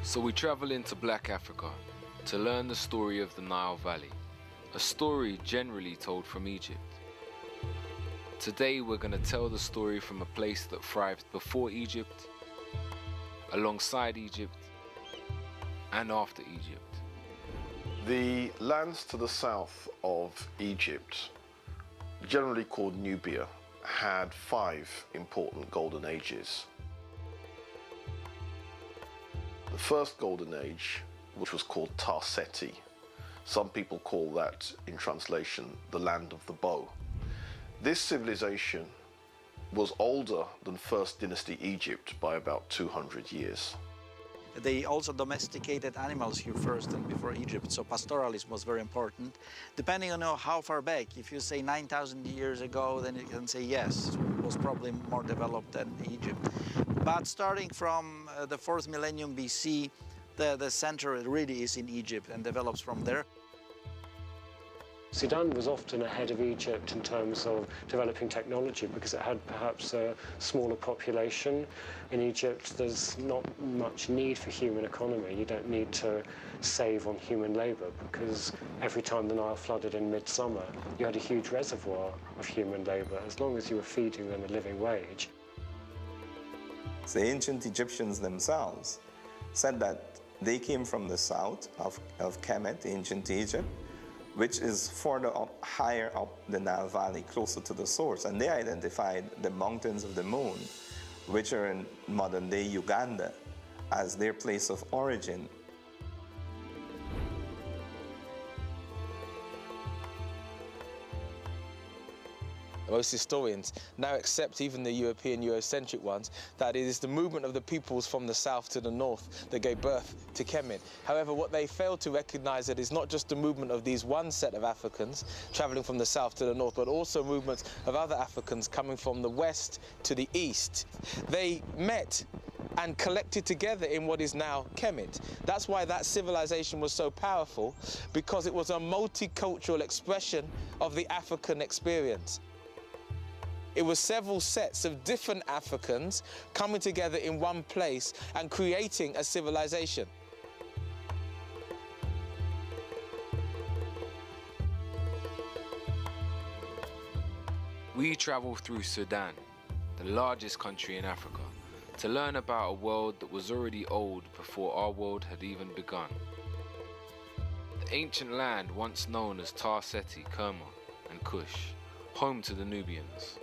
So we travel into Black Africa to learn the story of the Nile Valley, a story generally told from Egypt. Today we're going to tell the story from a place that thrived before Egypt, alongside Egypt, and after Egypt. The lands to the south of Egypt, generally called Nubia, had 5 important golden ages. The first golden age, which was called Tarseti, some people call that, in translation, the land of the bow. This civilization was older than First Dynasty Egypt by about 200 years. They also domesticated animals here first and before Egypt, so pastoralism was very important. Depending on how far back, if you say 9,000 years ago, then you can say yes, it was probably more developed than Egypt. But starting from the 4th millennium BC, the center really is in Egypt and develops from there. Sudan was often ahead of Egypt in terms of developing technology because it had perhaps a smaller population. In Egypt, there's not much need for human economy. You don't need to save on human labor because every time the Nile flooded in midsummer, you had a huge reservoir of human labor as long as you were feeding them a living wage. The ancient Egyptians themselves said that they came from the south of Kemet, ancient Egypt, which is further up, higher up the Nile Valley, closer to the source. And they identified the mountains of the moon, which are in modern-day Uganda, as their place of origin. Most historians now accept, even the European Eurocentric ones, that it is the movement of the peoples from the south to the north that gave birth to Kemet. However, what they fail to recognize that is not just the movement of these one set of Africans traveling from the south to the north, but also movements of other Africans coming from the west to the east. They met and collected together in what is now Kemet. That's why that civilization was so powerful, because it was a multicultural expression of the African experience. It was several sets of different Africans coming together in one place and creating a civilization. We travel through Sudan, the largest country in Africa, to learn about a world that was already old before our world had even begun. The ancient land once known as Tarseti, Kerma, and Kush, home to the Nubians.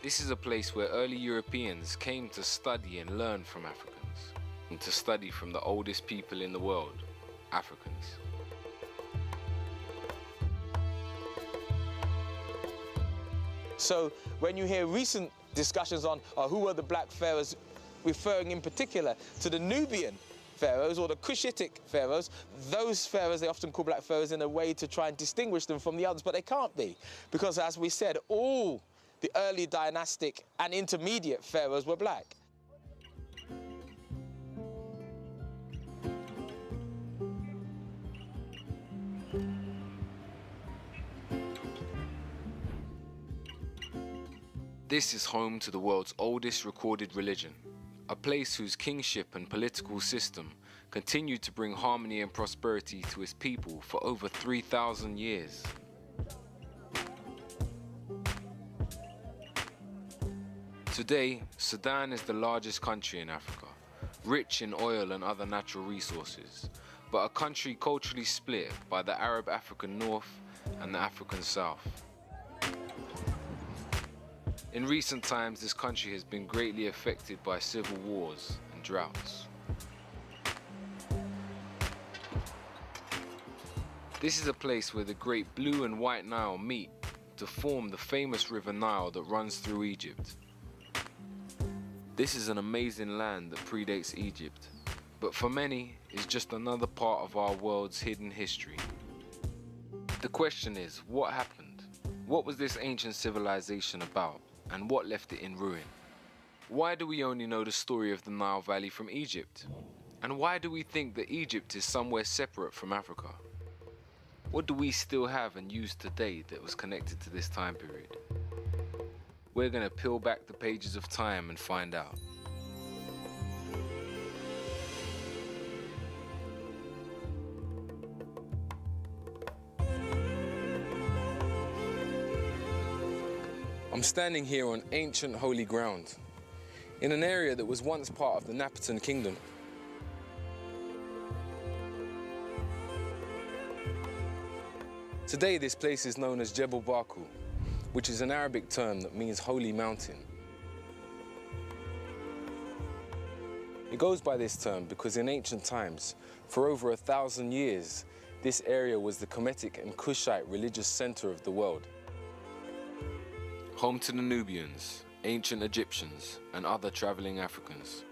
This is a place where early Europeans came to study and learn from Africans, and to study from the oldest people in the world, Africans. So when you hear recent discussions on who were the black pharaohs, referring in particular to the Nubian pharaohs or the Cushitic pharaohs, those pharaohs they often call black pharaohs in a way to try and distinguish them from the others, but they can't be, because as we said, all the early dynastic and intermediate pharaohs were black. This is home to the world's oldest recorded religion, a place whose kingship and political system continued to bring harmony and prosperity to its people for over 3,000 years. Today, Sudan is the largest country in Africa, rich in oil and other natural resources, but a country culturally split by the Arab African North and the African South. In recent times, this country has been greatly affected by civil wars and droughts. This is a place where the great Blue and White Nile meet to form the famous River Nile that runs through Egypt. This is an amazing land that predates Egypt, but for many is just another part of our world's hidden history. The question is, what happened? What was this ancient civilization about, and what left it in ruin? Why do we only know the story of the Nile Valley from Egypt? And why do we think that Egypt is somewhere separate from Africa? What do we still have and use today that was connected to this time period? We're going to peel back the pages of time and find out. I'm standing here on ancient holy ground, in an area that was once part of the Napatan Kingdom. Today this place is known as Jebel Barku, which is an Arabic term that means holy mountain. It goes by this term because in ancient times, for over 1,000 years, this area was the Kemetic and Kushite religious center of the world. Home to the Nubians, ancient Egyptians, and other traveling Africans.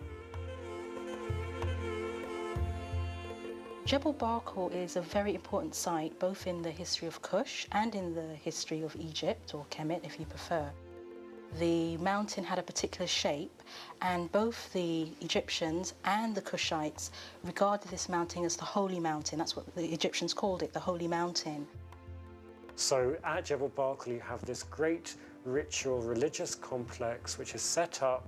Jebel Barkal is a very important site, both in the history of Kush and in the history of Egypt, or Kemet if you prefer. The mountain had a particular shape, and both the Egyptians and the Kushites regarded this mountain as the Holy Mountain. That's what the Egyptians called it, the Holy Mountain. So at Jebel Barkal you have this great ritual religious complex which is set up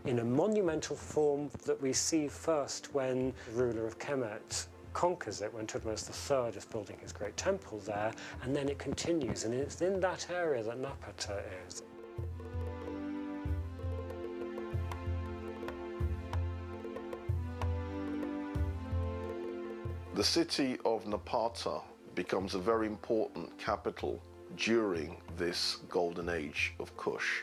in a monumental form that we see first when the ruler of Kemet conquers it, when Tutmosis III is building his great temple there, and then it continues, and it's in that area that Napata is. The city of Napata becomes a very important capital during this golden age of Kush.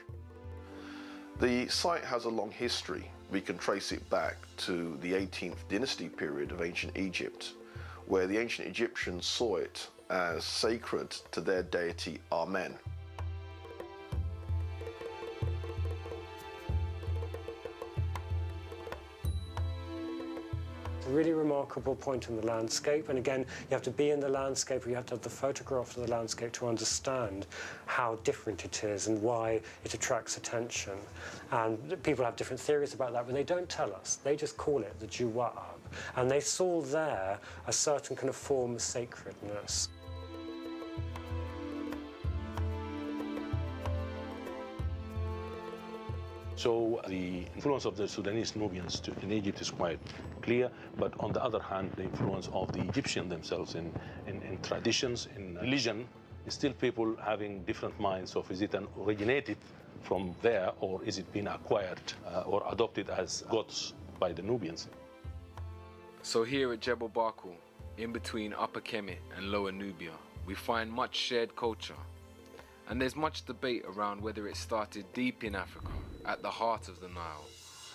The site has a long history. We can trace it back to the 18th dynasty period of ancient Egypt, where the ancient Egyptians saw it as sacred to their deity Amen. It's a really remarkable point in the landscape, and again, you have to be in the landscape, or you have to have the photograph of the landscape to understand how different it is and why it attracts attention. And people have different theories about that, but they don't tell us. They just call it the Juwa'ab, and they saw there a certain kind of form of sacredness. So the influence of the Sudanese Nubians in Egypt is quite clear, but on the other hand, the influence of the Egyptians themselves in traditions, in religion, is still people having different minds of is it originated from there, or is it being acquired or adopted as gods by the Nubians? So here at Jebel Barkal, in between Upper Kemet and Lower Nubia, we find much shared culture. And there's much debate around whether it started deep in Africa, at the heart of the Nile,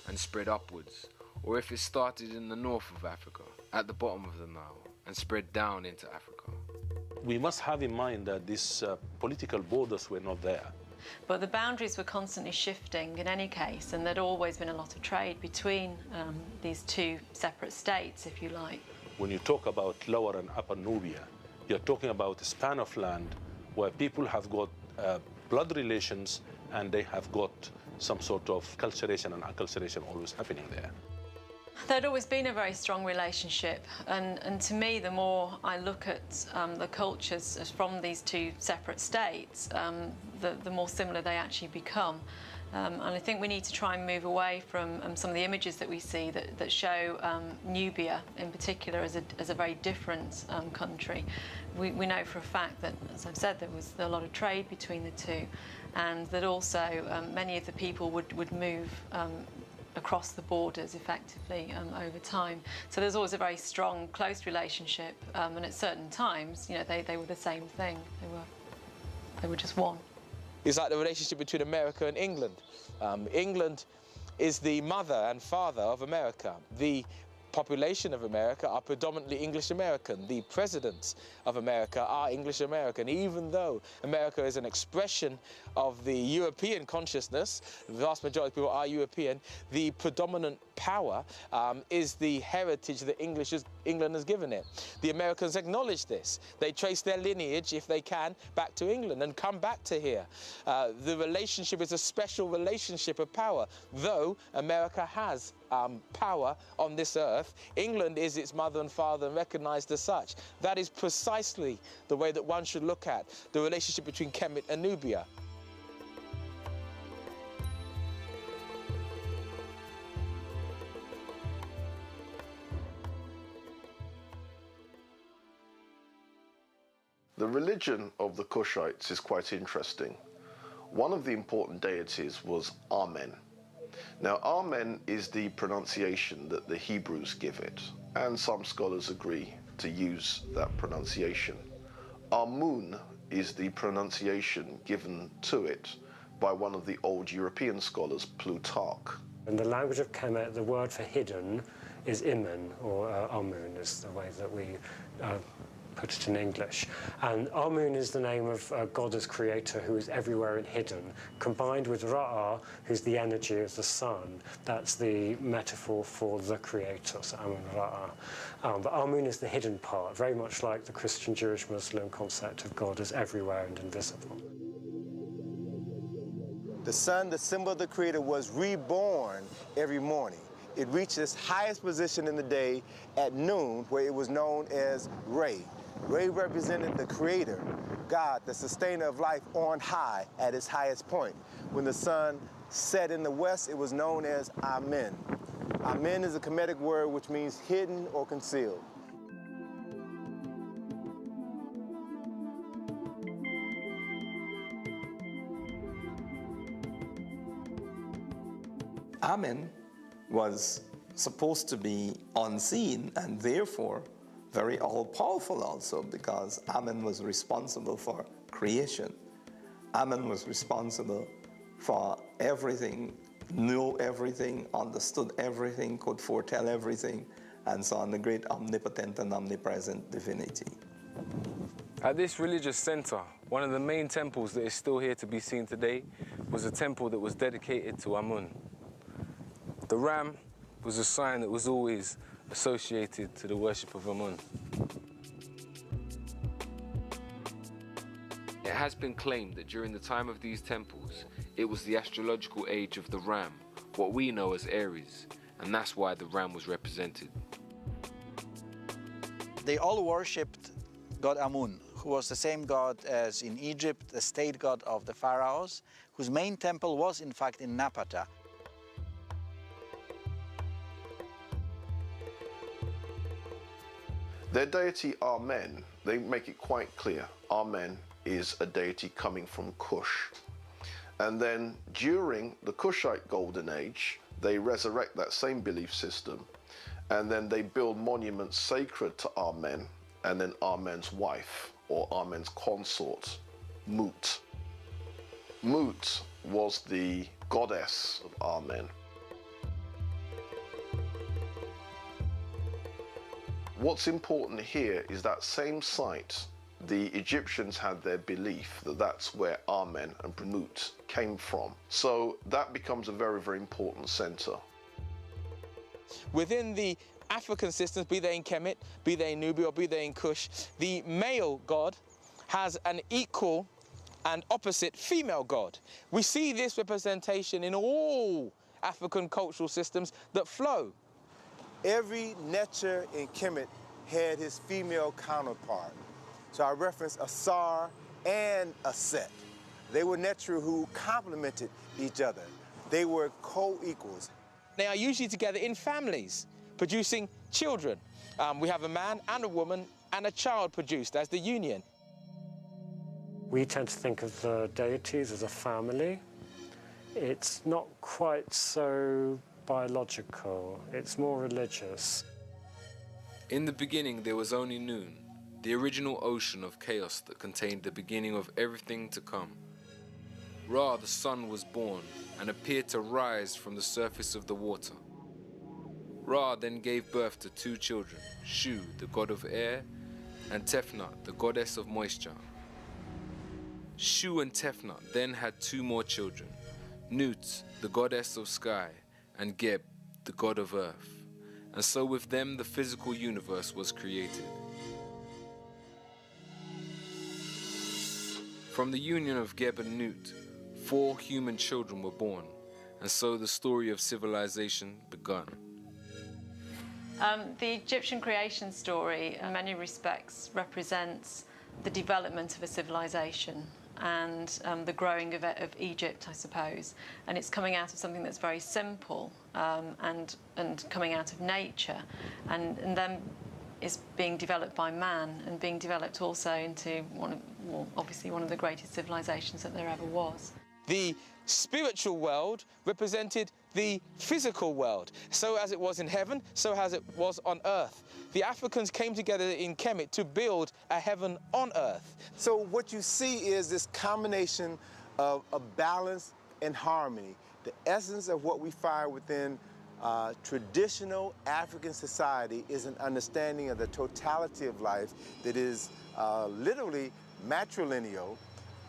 and spread upwards, or if it started in the north of Africa, at the bottom of the Nile, and spread down into Africa. We must have in mind that these political borders were not there. But the boundaries were constantly shifting in any case, and there'd always been a lot of trade between these two separate states, if you like. When you talk about Lower and Upper Nubia, you're talking about a span of land where people have got blood relations, and they have got some sort of culturation and acculturation always happening there. There'd always been a very strong relationship, and to me, the more I look at the cultures from these two separate states, the more similar they actually become. And I think we need to try and move away from some of the images that we see that show Nubia in particular as a very different country. We know for a fact that, as I've said, there was a lot of trade between the two, and that also many of the people would move across the borders effectively over time. So there's always a very strong, close relationship, and at certain times, you know, they were the same thing. They were just one. It's like the relationship between America and England. England is the mother and father of America. The population of America are predominantly English American. The presidents of America are English American. Even though America is an expression of the European consciousness, the vast majority of people are European, the predominant power is the heritage that England has given it. The Americans acknowledge this. They trace their lineage, if they can, back to England and come back to here. The relationship is a special relationship of power. Though America has power on this earth, England is its mother and father and recognized as such. That is precisely the way that one should look at the relationship between Kemet and Nubia. The religion of the Kushites is quite interesting. one of the important deities was Amen. Now, Amen is the pronunciation that the Hebrews give it, and some scholars agree to use that pronunciation. Amun is the pronunciation given to it by one of the old European scholars, Plutarch. In the language of Kemet, the word for hidden is Imen, or Amun is the way that we put it in English. And Amun is the name of a goddess creator who is everywhere and hidden, combined with Ra'ah, who's the energy of the sun. That's the metaphor for the creator, so Amun Ra'ah. But Amun is the hidden part, very much like the Christian, Jewish, Muslim concept of God as everywhere and invisible. The sun, the symbol of the creator, was reborn every morning. It reached its highest position in the day at noon, where it was known as Re. Re represented the creator, God, the sustainer of life on high at its highest point. When the sun set in the west, it was known as Amen. Amen is a Kemetic word which means hidden or concealed. Amen was supposed to be unseen and therefore very all-powerful also, because Amen was responsible for creation. Amen was responsible for everything, knew everything, understood everything, could foretell everything, and so on, the great omnipotent and omnipresent divinity. At this religious center, one of the main temples that is still here to be seen today was a temple that was dedicated to Amun. The ram was a sign that was always associated to the worship of Amun. It has been claimed that during the time of these temples, it was the astrological age of the ram, what we know as Aries, and that's why the ram was represented. They all worshipped God Amun, who was the same god as in Egypt, the state god of the pharaohs, whose main temple was in fact in Napata. Their deity Amen, they make it quite clear, Amen is a deity coming from Kush. And then during the Kushite Golden Age, they resurrect that same belief system, and then they build monuments sacred to Amen, and then Amen's wife, or Amen's consort, Mut. Mut was the goddess of Amen. What's important here is that same site, the Egyptians had their belief that that's where Amen and Mut came from. So that becomes a very, very important center. Within the African systems, be they in Kemet, be they in Nubia, or be they in Kush, the male god has an equal and opposite female god. We see this representation in all African cultural systems that flow. Every Netcher in Kemet had his female counterpart. So I reference Asar and Aset. They were Netcher who complemented each other. They were co-equals. They are usually together in families, producing children. We have a man and a woman and a child produced as the union. We tend to think of the deities as a family. It's not quite so biological, it's more religious. In the beginning there was only Noon, the original ocean of chaos that contained the beginning of everything to come. Ra, the sun, was born and appeared to rise from the surface of the water. Ra then gave birth to two children, Shu, the god of air, and Tefnut, the goddess of moisture. Shu and Tefnut then had two more children, Nut, the goddess of sky, and Geb, the god of earth. And so with them the physical universe was created. From the union of Geb and Nut, 4 human children were born, and so the story of civilization begun. The Egyptian creation story, in many respects, represents the development of a civilization and the growing of Egypt, I suppose. And it's coming out of something that's very simple and coming out of nature, and then is being developed by man and being developed also into obviously one of the greatest civilizations that there ever was. The spiritual world represented the physical world. So as it was in heaven, so as it was on earth. The Africans came together in Kemet to build a heaven on earth. So what you see is this combination of balance and harmony. The essence of what we find within traditional African society is an understanding of the totality of life that is literally matrilineal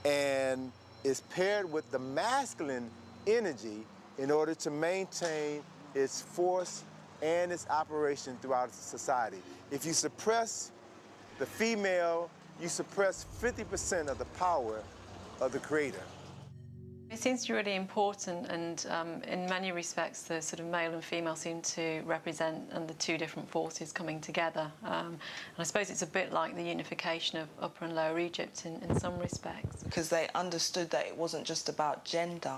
and is paired with the masculine energy in order to maintain its force and its operation throughout society. If you suppress the female, you suppress 50% of the power of the creator. It seems to be really important, and in many respects the sort of male and female seem to represent the two different forces coming together. And I suppose it's a bit like the unification of Upper and Lower Egypt in some respects. Because they understood that it wasn't just about gender.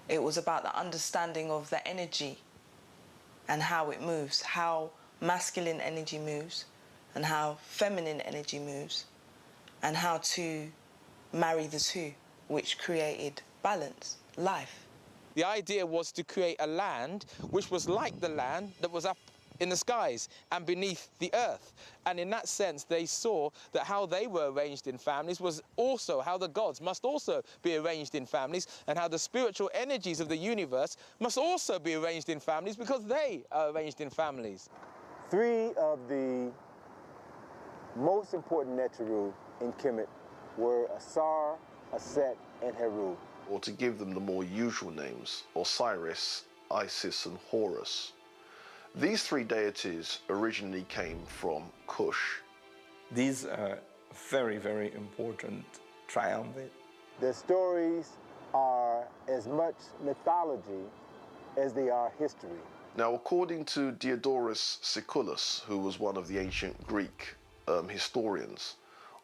It was about the understanding of the energy and how it moves, how masculine energy moves and how feminine energy moves, and how to marry the two, which created balance, life. The idea was to create a land which was like the land that was up in the skies and beneath the earth. And in that sense, they saw that how they were arranged in families was also how the gods must also be arranged in families, and how the spiritual energies of the universe must also be arranged in families because they are arranged in families. Three of the most important Neteru in Kemet were Asar, Aset, and Heru. Or to give them the more usual names, Osiris, Isis, and Horus. These three deities originally came from Kush. These are very, very important triumvirate. Their stories are as much mythology as they are history. Now, according to Diodorus Siculus, who was one of the ancient Greek historians,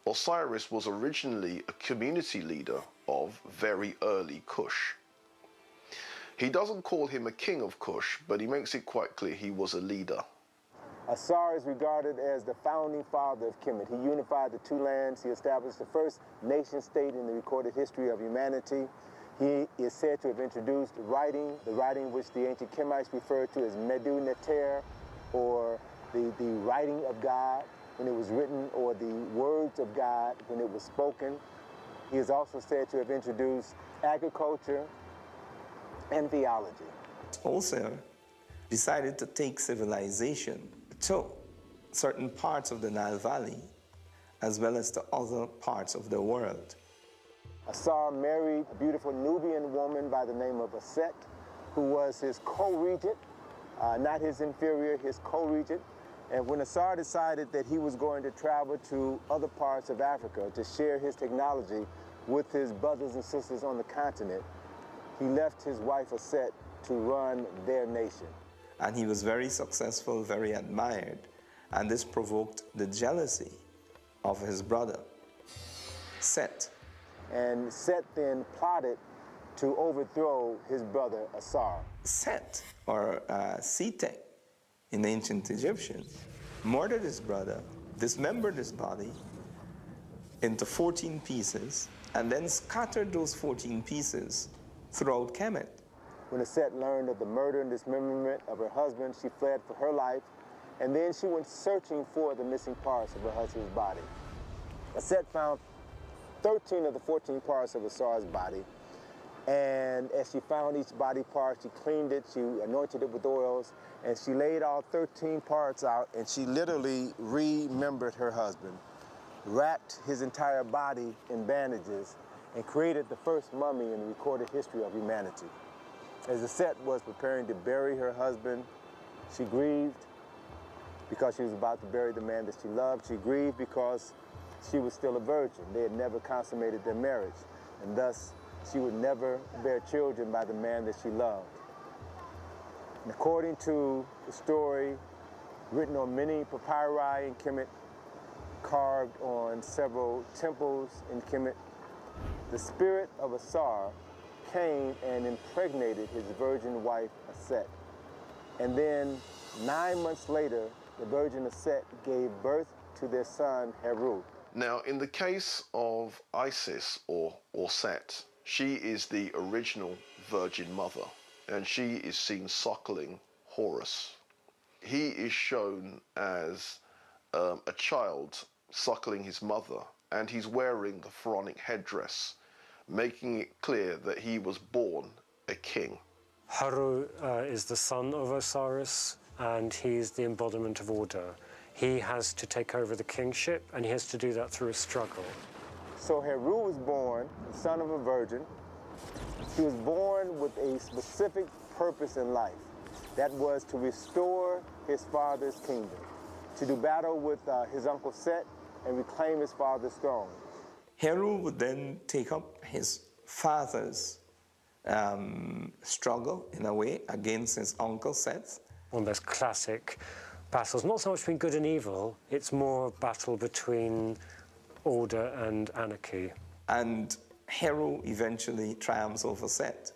Osiris was originally a community leader of very early Kush. He doesn't call him a king of Kush, but he makes it quite clear he was a leader. Asar is regarded as the founding father of Kemet. He unified the two lands. He established the first nation-state in the recorded history of humanity. He is said to have introduced writing, the writing which the ancient Kemites referred to as Medu Neter, or the writing of God when it was written, or the words of God when it was spoken. He is also said to have introduced agriculture and theology. Also decided to take civilization to certain parts of the Nile Valley as well as to other parts of the world. Asar married a beautiful Nubian woman by the name of Aset, who was his co-regent, not his inferior, his co-regent. And when Asar decided that he was going to travel to other parts of Africa to share his technology with his brothers and sisters on the continent, he left his wife Aset to run their nation. And he was very successful, very admired, and this provoked the jealousy of his brother, Set. And Set then plotted to overthrow his brother Asar. Set, or Sete in ancient Egyptian, murdered his brother, dismembered his body into 14 pieces, and then scattered those 14 pieces throughout Kemet. When Aset learned of the murder and dismemberment of her husband, she fled for her life, and then she went searching for the missing parts of her husband's body. Aset found 13 of the 14 parts of Asar's body, and as she found each body part, she cleaned it, she anointed it with oils, and she laid all 13 parts out, and she literally remembered her husband, wrapped his entire body in bandages, and created the first mummy in the recorded history of humanity. As Aset was preparing to bury her husband, she grieved because she was about to bury the man that she loved. She grieved because she was still a virgin. They had never consummated their marriage, and thus she would never bear children by the man that she loved. And according to the story written on many papyri in Kemet, carved on several temples in Kemet, the spirit of Asar came and impregnated his virgin wife, Aset. And then 9 months later, the virgin Aset gave birth to their son, Heru. Now, in the case of Isis or Set, She is the original Virgin Mother, and she is seen suckling Horus. He is shown as a child suckling his mother, and he's wearing the pharaonic headdress, making it clear that he was born a king. Haru is the son of Osiris, and he's the embodiment of order. He has to take over the kingship, and he has to do that through a struggle. So Heru was born, the son of a virgin. He was born with a specific purpose in life. That was to restore his father's kingdom, to do battle with his uncle Set and reclaim his father's throne. Heru would then take up his father's struggle, in a way, against his uncle Seth. One of those classic battles, not so much between good and evil, it's more a battle between order and anarchy. And Heru eventually triumphs over Set.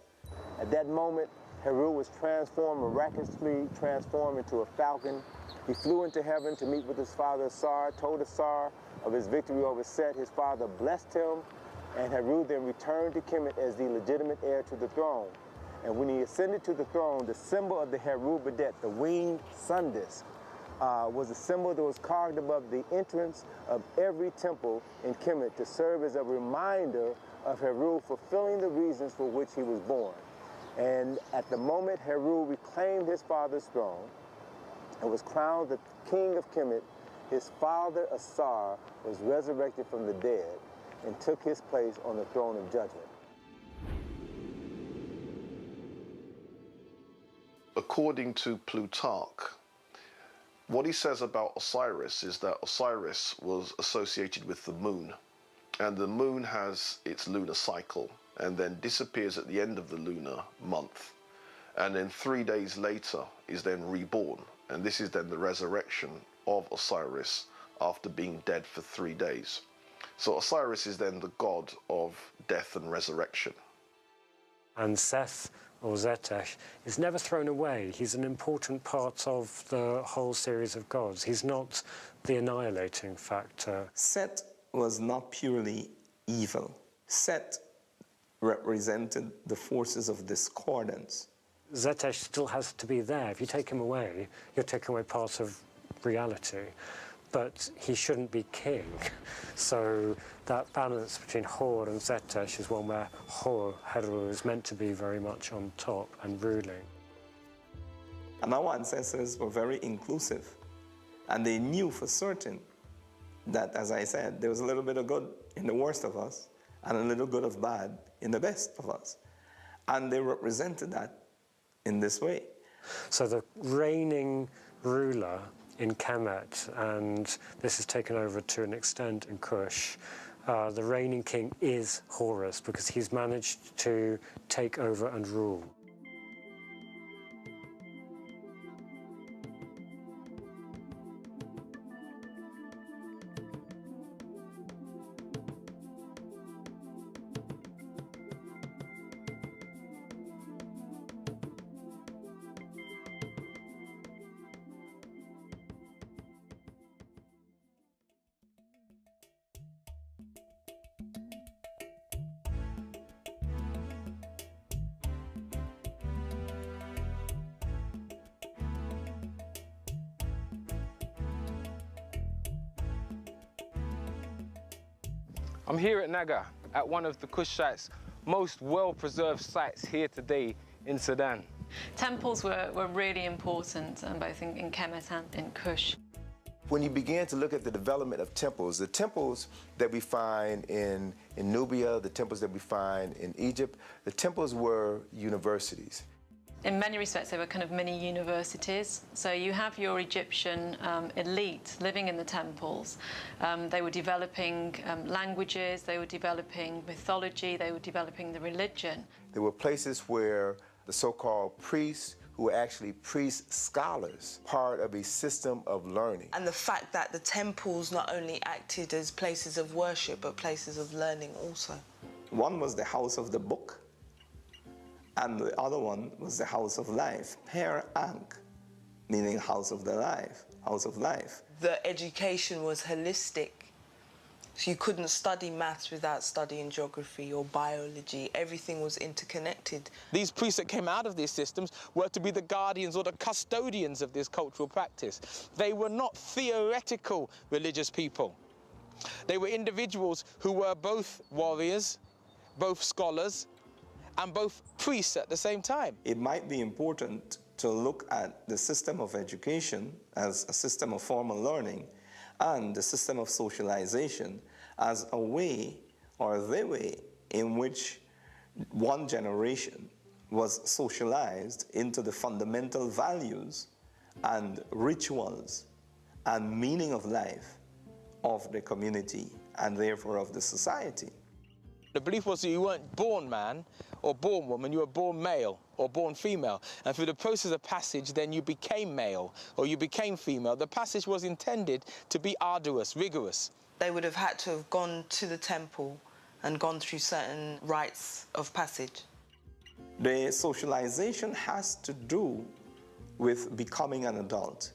At that moment, Heru was transformed, miraculously transformed into a falcon. He flew into heaven to meet with his father Asar, told Asar of his victory over Set. His father blessed him, and Heru then returned to Kemet as the legitimate heir to the throne. And when he ascended to the throne, the symbol of the Heru Badet, the winged sun disk, was a symbol that was carved above the entrance of every temple in Kemet to serve as a reminder of Heru fulfilling the reasons for which he was born. And at the moment Heru reclaimed his father's throne and was crowned the king of Kemet, his father Asar was resurrected from the dead and took his place on the throne of judgment. According to Plutarch, what he says about Osiris is that Osiris was associated with the moon, and the moon has its lunar cycle and then disappears at the end of the lunar month, and then 3 days later is then reborn, and this is then the resurrection of Osiris after being dead for 3 days. So Osiris is then the god of death and resurrection. And Seth, or Zetesh, is never thrown away. He's an important part of the whole series of gods. He's not the annihilating factor. Set was not purely evil. Set represented the forces of discordance. Zetesh still has to be there. If you take him away, you're taking away part of reality. But he shouldn't be king. So that balance between Hor and Zetesh is one where Hor, Heru, is meant to be very much on top and ruling. And our ancestors were very inclusive. And they knew for certain that, as I said, there was a little bit of good in the worst of us and a little good of bad in the best of us. And they represented that in this way. So the reigning ruler in Kemet, and this is taken over to an extent in Kush, the reigning king is Horus because he's managed to take over and rule. I'm here at Naga, at one of the Kushites' most well-preserved sites here today in Sudan. Temples were really important, both in Kemet and in Kush. When you begin to look at the development of temples, the temples that we find in Nubia, the temples that we find in Egypt, the temples were universities. In many respects, they were kind of mini universities. So you have your Egyptian elite living in the temples. They were developing languages, they were developing mythology, they were developing the religion. There were places where the so-called priests, who were actually priest scholars, part of a system of learning. And the fact that the temples not only acted as places of worship, but places of learning also. One was the house of the book, and the other one was the house of life, Per Ankh, meaning house of the life, house of life. The education was holistic, So you couldn't study maths without studying geography or biology. Everything was interconnected. These priests that came out of these systems were to be the guardians or the custodians of this cultural practice. They were not theoretical religious people. They were individuals who were both warriors, both scholars, and both priests at the same time. It might be important to look at the system of education as a system of formal learning and the system of socialization as a way or the way in which one generation was socialized into the fundamental values and rituals and meaning of life of the community and therefore of the society. The belief was that you weren't born man or born woman, you were born male or born female. And through the process of passage, then you became male or you became female. The passage was intended to be arduous, rigorous. They would have had to have gone to the temple and gone through certain rites of passage. The socialization has to do with becoming an adult,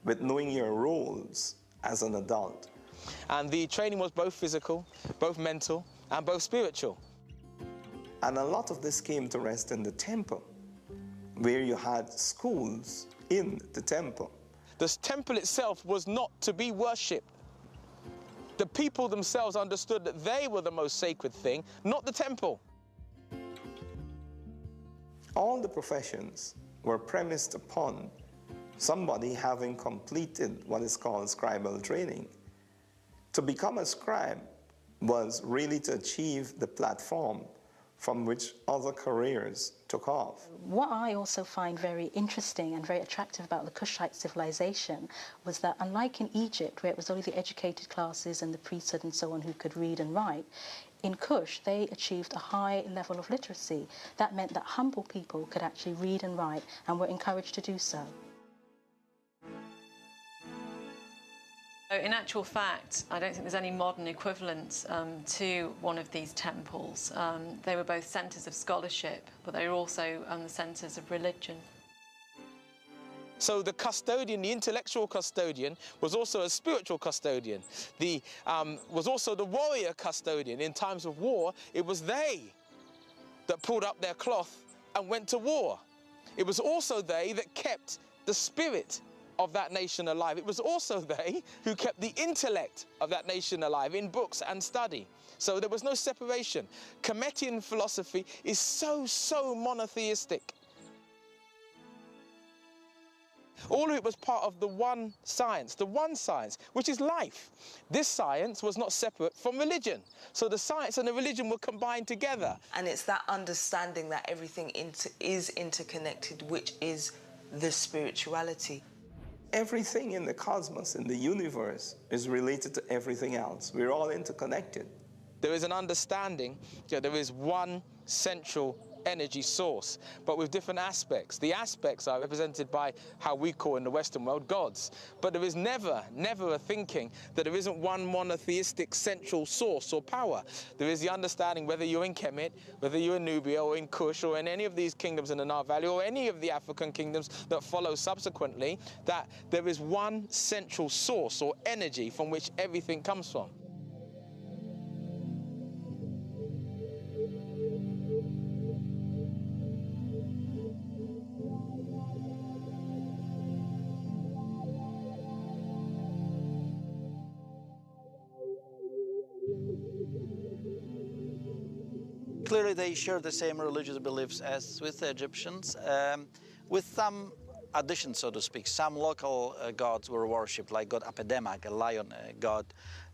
with knowing your roles as an adult. And the training was both physical, both mental, and both spiritual. And a lot of this came to rest in the temple, where you had schools in the temple. The temple itself was not to be worshipped. The people themselves understood that they were the most sacred thing, not the temple. All the professions were premised upon somebody having completed what is called scribal training. To become a scribe was really to achieve the platform from which other careers took off. What I also find very interesting and very attractive about the Kushite civilization was that, unlike in Egypt, where it was only the educated classes and the priesthood and so on who could read and write, in Kush they achieved a high level of literacy. That meant that humble people could actually read and write and were encouraged to do so. In actual fact, I don't think there's any modern equivalent to one of these temples. They were both centres of scholarship, but they were also the centres of religion. So the custodian, the intellectual custodian, was also a spiritual custodian. Was also the warrior custodian. In times of war, it was they that pulled up their cloth and went to war. It was also they that kept the spirit of that nation alive. It was also they who kept the intellect of that nation alive in books and study. So there was no separation. Kemetian philosophy is so monotheistic. All of it was part of the one science, which is life. This science was not separate from religion. So the science and the religion were combined together. And it's that understanding that everything is interconnected, which is the spirituality. Everything in the cosmos, in the universe, is related to everything else. We're all interconnected. There is an understanding that there is one central energy source, but with different aspects. The aspects are represented by how we call in the Western world gods. But there is never a thinking that there isn't one monotheistic central source or power. There is the understanding, whether you're in Kemet, whether you're in Nubia or in Kush or in any of these kingdoms in the Nile Valley or any of the African kingdoms that follow subsequently, that there is one central source or energy from which everything comes from. Clearly they share the same religious beliefs as with the Egyptians, with some additions, so to speak. Some local gods were worshipped, like god Apedemak, a lion god.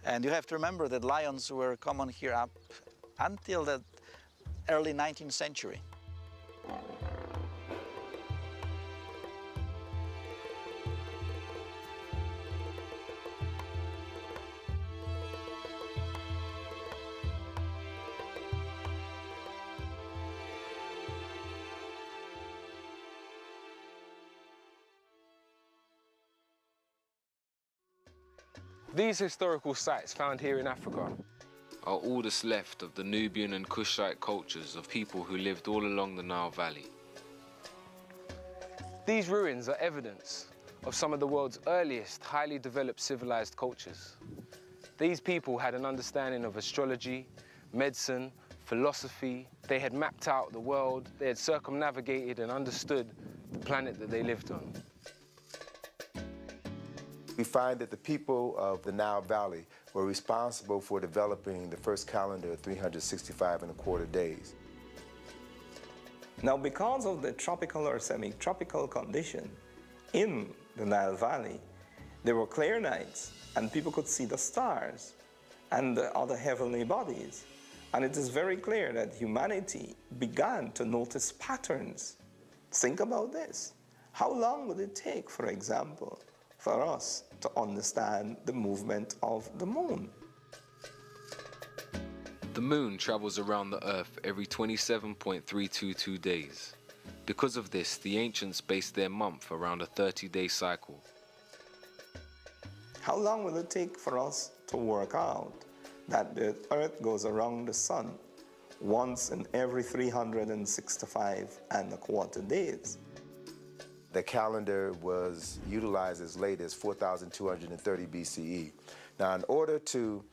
And you have to remember that lions were common here up until the early 19th century. These historical sites found here in Africa are all that's left of the Nubian and Kushite cultures of people who lived all along the Nile Valley. These ruins are evidence of some of the world's earliest highly developed civilized cultures. These people had an understanding of astrology, medicine, philosophy. They had mapped out the world. They had circumnavigated and understood the planet that they lived on. We find that the people of the Nile Valley were responsible for developing the first calendar of 365.25 days. Now, because of the tropical or semi-tropical condition in the Nile Valley, there were clear nights and people could see the stars and the other heavenly bodies. And it is very clear that humanity began to notice patterns. Think about this. How long would it take, for example, for us to understand the movement of the moon? The moon travels around the Earth every 27.322 days. Because of this, the ancients based their month around a 30-day cycle. How long will it take for us to work out that the Earth goes around the sun once in every 365.25 days? The calendar was utilized as late as 4,230 BCE. Now, in order to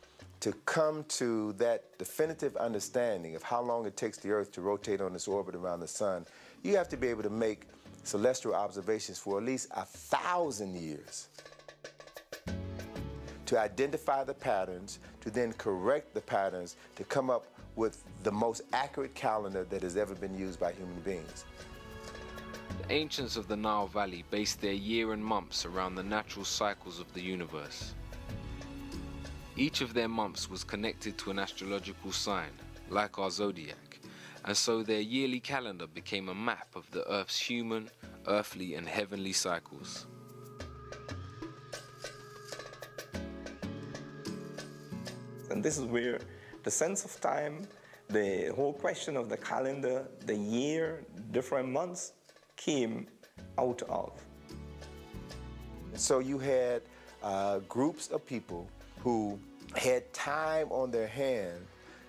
come to that definitive understanding of how long it takes the Earth to rotate on its orbit around the sun, you have to be able to make celestial observations for at least 1,000 years to identify the patterns, to then correct the patterns, to come up with the most accurate calendar that has ever been used by human beings. The ancients of the Nile Valley based their year and months around the natural cycles of the universe. Each of their months was connected to an astrological sign, like our zodiac, and so their yearly calendar became a map of the Earth's human, earthly, and heavenly cycles. And this is where the sense of time, the whole question of the calendar, the year, different months came out of. And so you had groups of people who had time on their hand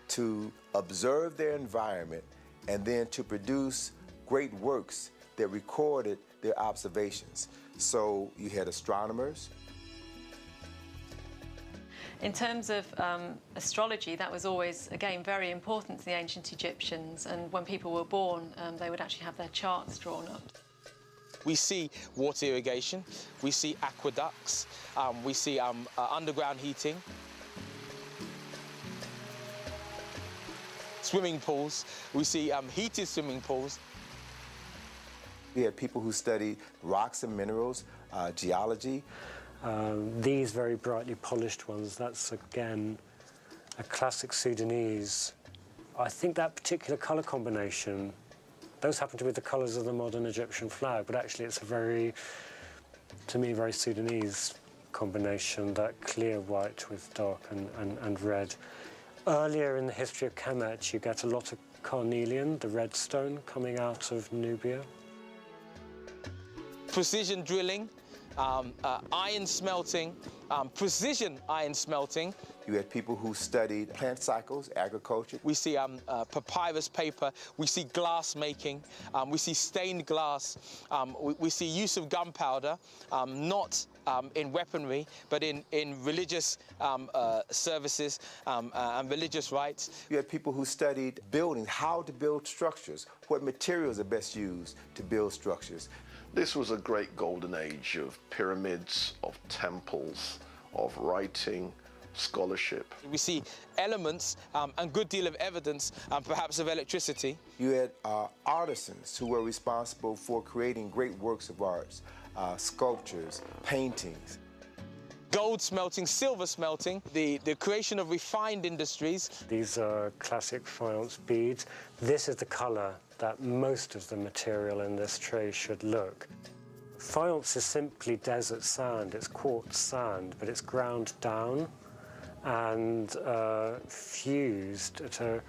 to observe their environment and then to produce great works that recorded their observations. So you had astronomers. In terms of astrology, that was always, again, very important to the ancient Egyptians, and when people were born, they would actually have their charts drawn up. We see water irrigation, we see aqueducts, we see underground heating, swimming pools, we see heated swimming pools. We had people who studied rocks and minerals, geology. These very brightly polished ones, that's again a classic Sudanese. I think that particular colour combination, those happen to be the colours of the modern Egyptian flag, but actually it's a very, to me, very Sudanese combination, that clear white with dark and red. Earlier in the history of Kemet, you get a lot of carnelian, the red stone, coming out of Nubia. Precision drilling, iron smelting, precision iron smelting. You had people who studied plant cycles, agriculture. We see papyrus paper, we see glass making, we see stained glass, we see use of gunpowder, not in weaponry, but in religious services and religious rites. You had people who studied building, how to build structures, what materials are best used to build structures. This was a great golden age of pyramids, of temples, of writing, scholarship. We see elements and a good deal of evidence, perhaps of electricity. You had artisans who were responsible for creating great works of arts, sculptures, paintings. Gold smelting, silver smelting, the creation of refined industries. These are classic faience beads. This is the colour that most of the material in this tray should look. Faience is simply desert sand, it's quartz sand, but it's ground down and fused at a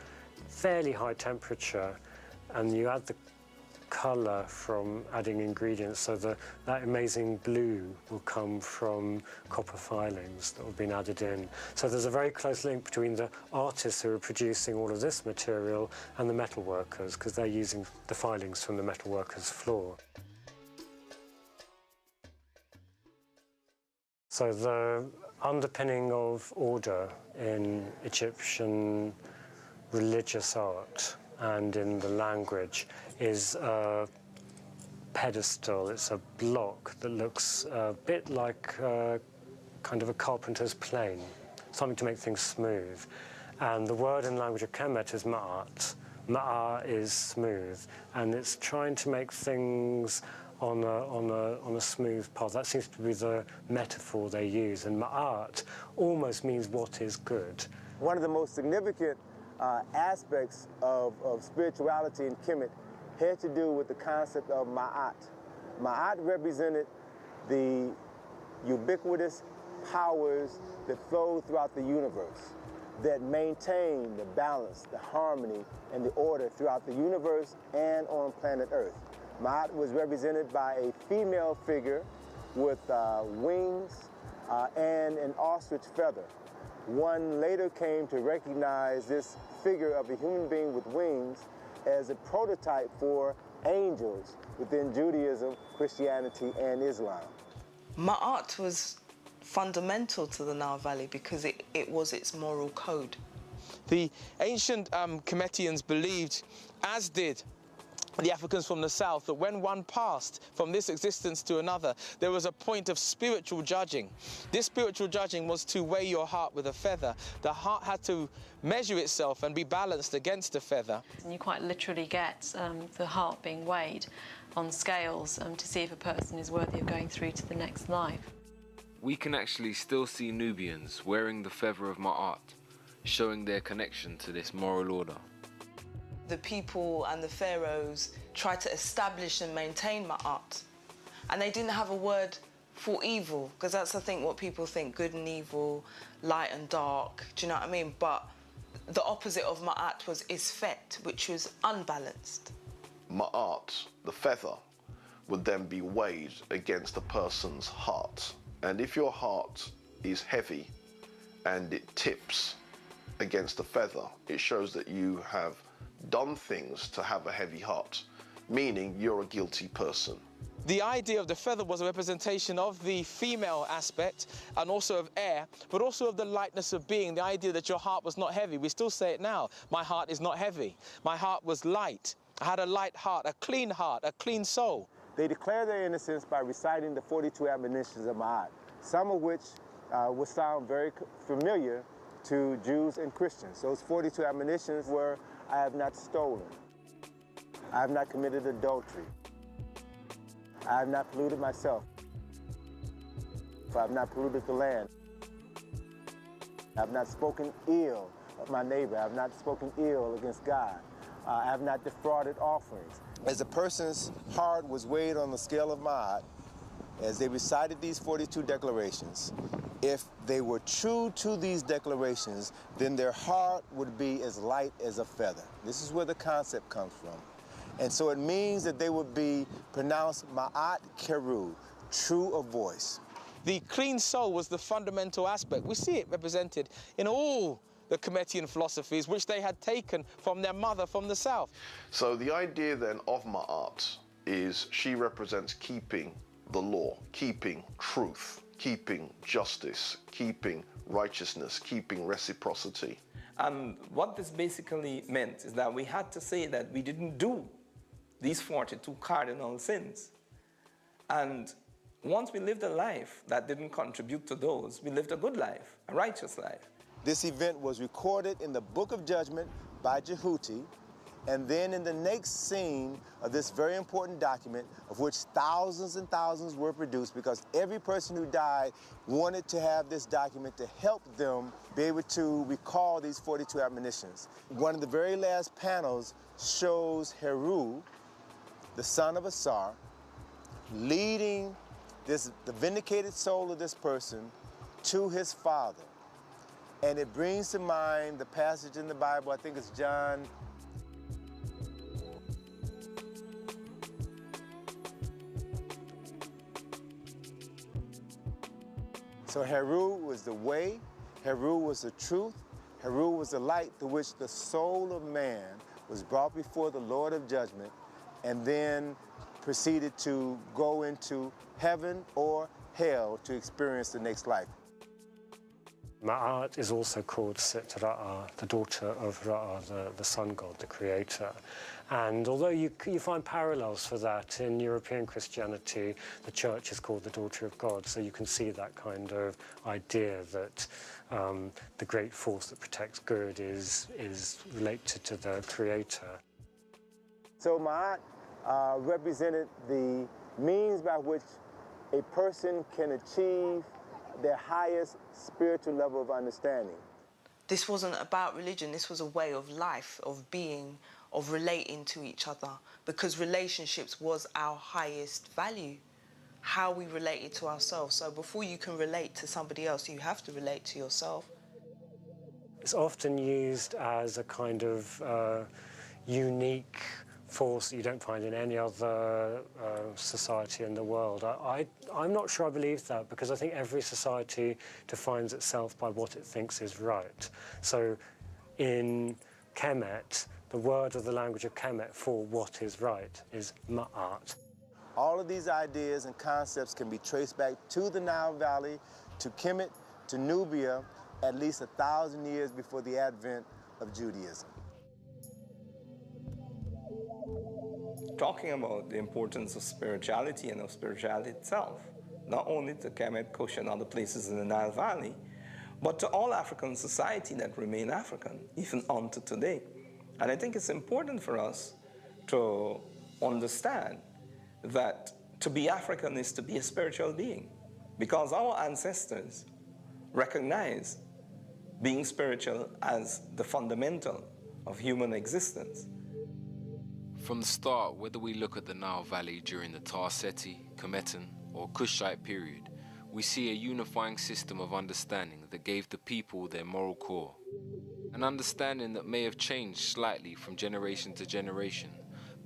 fairly high temperature, and you add the colour from adding ingredients, so that amazing blue will come from copper filings that have been added in. So there's a very close link between the artists who are producing all of this material and the metal workers, because they're using the filings from the metal workers' floor. So the underpinning of order in Egyptian religious art and in the language is a pedestal. It's a block that looks a bit like kind of a carpenter's plane, something to make things smooth. And the word in the language of Kemet is ma'at. Ma'a is smooth, and it's trying to make things on a smooth path. That seems to be the metaphor they use, and ma'at almost means what is good. One of the most significant aspects of spirituality in Kemet had to do with the concept of ma'at. Ma'at represented the ubiquitous powers that flow throughout the universe, that maintain the balance, the harmony, and the order throughout the universe and on planet Earth. Ma'at was represented by a female figure with wings and an ostrich feather. One later came to recognize this figure of a human being with wings as a prototype for angels within Judaism, Christianity, and Islam. Ma'at was fundamental to the Nile Valley because it was its moral code. The ancient Kemetians believed, as did the Africans from the south, that when one passed from this existence to another, there was a point of spiritual judging. This spiritual judging was to weigh your heart with a feather. The heart had to measure itself and be balanced against a feather. And you quite literally get the heart being weighed on scales to see if a person is worthy of going through to the next life. We can actually still see Nubians wearing the feather of Ma'at, showing their connection to this moral order. The people and the pharaohs tried to establish and maintain Ma'at. And they didn't have a word for evil, because that's, I think, what people think, good and evil, light and dark, do you know what I mean? But the opposite of Ma'at was Isfet, which was unbalanced. Ma'at, the feather, would then be weighed against a person's heart. And if your heart is heavy and it tips against the feather, it shows that you have done things to have a heavy heart, meaning you're a guilty person. The idea of the feather was a representation of the female aspect and also of air, but also of the lightness of being, the idea that your heart was not heavy. We still say it now. My heart is not heavy. My heart was light. I had a light heart, a clean soul. They declare their innocence by reciting the 42 admonitions of Ma'at, some of which would sound very familiar to Jews and Christians. Those 42 admonitions were: I have not stolen. I have not committed adultery. I have not polluted myself. I have not polluted the land. I have not spoken ill of my neighbor. I have not spoken ill against God. I have not defrauded offerings. As a person's heart was weighed on the scale of Ma'at, as they recited these 42 declarations, if they were true to these declarations, then their heart would be as light as a feather. This is where the concept comes from. And so it means that they would be pronounced Ma'at Keru, true of voice. The clean soul was the fundamental aspect. We see it represented in all the Kemetian philosophies, which they had taken from their mother from the south. So the idea then of Ma'at is she represents keeping the law, keeping truth, keeping justice, keeping righteousness, keeping reciprocity. And what this basically meant is that we had to say that we didn't do these 42 cardinal sins. And once we lived a life that didn't contribute to those, we lived a good life, a righteous life. This event was recorded in the Book of Judgment by Jehuti, and then in the next scene of this very important document, of which thousands and thousands were produced, because every person who died wanted to have this document to help them be able to recall these 42 admonitions. One of the very last panels shows Heru, the son of Asar, leading the vindicated soul of this person to his father. And it brings to mind the passage in the Bible, I think it's John. So Heru was the way, Heru was the truth, Heru was the light through which the soul of man was brought before the Lord of judgment and then proceeded to go into heaven or hell to experience the next life. Ma'at is also called Sit Ra'a, the daughter of Ra'a, the sun god, the creator. And although you find parallels for that in European Christianity, the church is called the daughter of God, so you can see that kind of idea that the great force that protects good is related to the creator. So Ma'at represented the means by which a person can achieve their highest spiritual level of understanding. This wasn't about religion, this was a way of life, of being, of relating to each other, because relationships was our highest value, how we related to ourselves. So before you can relate to somebody else, you have to relate to yourself. It's often used as a kind of unique force that you don't find in any other society in the world. I'm not sure I believe that, because I think every society defines itself by what it thinks is right. So in Kemet, the word of the language of Kemet for what is right is Ma'at. All of these ideas and concepts can be traced back to the Nile Valley, to Kemet, to Nubia, at least 1,000 years before the advent of Judaism. Talking about the importance of spirituality and of spirituality itself, not only to Kemet, Kush, and other places in the Nile Valley, but to all African society that remain African, even unto today. And I think it's important for us to understand that to be African is to be a spiritual being, because our ancestors recognize being spiritual as the fundamental of human existence. From the start, whether we look at the Nile Valley during the Tarseti, Kemetan, or Kushite period, we see a unifying system of understanding that gave the people their moral core. An understanding that may have changed slightly from generation to generation,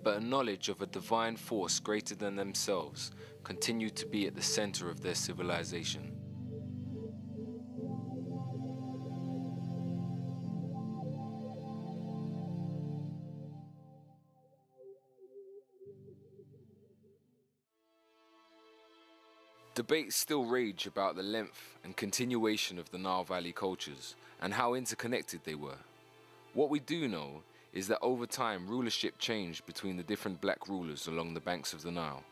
but a knowledge of a divine force greater than themselves continued to be at the center of their civilization. Debates still rage about the length and continuation of the Nile Valley cultures and how interconnected they were. What we do know is that over time rulership changed between the different black rulers along the banks of the Nile.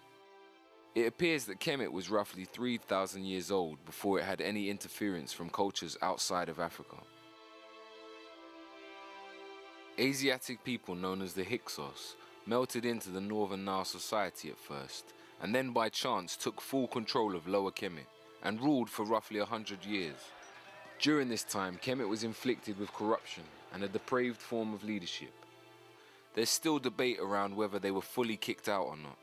It appears that Kemet was roughly 3,000 years old before it had any interference from cultures outside of Africa. Asiatic people known as the Hyksos melted into the Northern Nile society at first, and then by chance took full control of Lower Kemet and ruled for roughly 100 years. During this time, Kemet was inflicted with corruption and a depraved form of leadership. There's still debate around whether they were fully kicked out or not.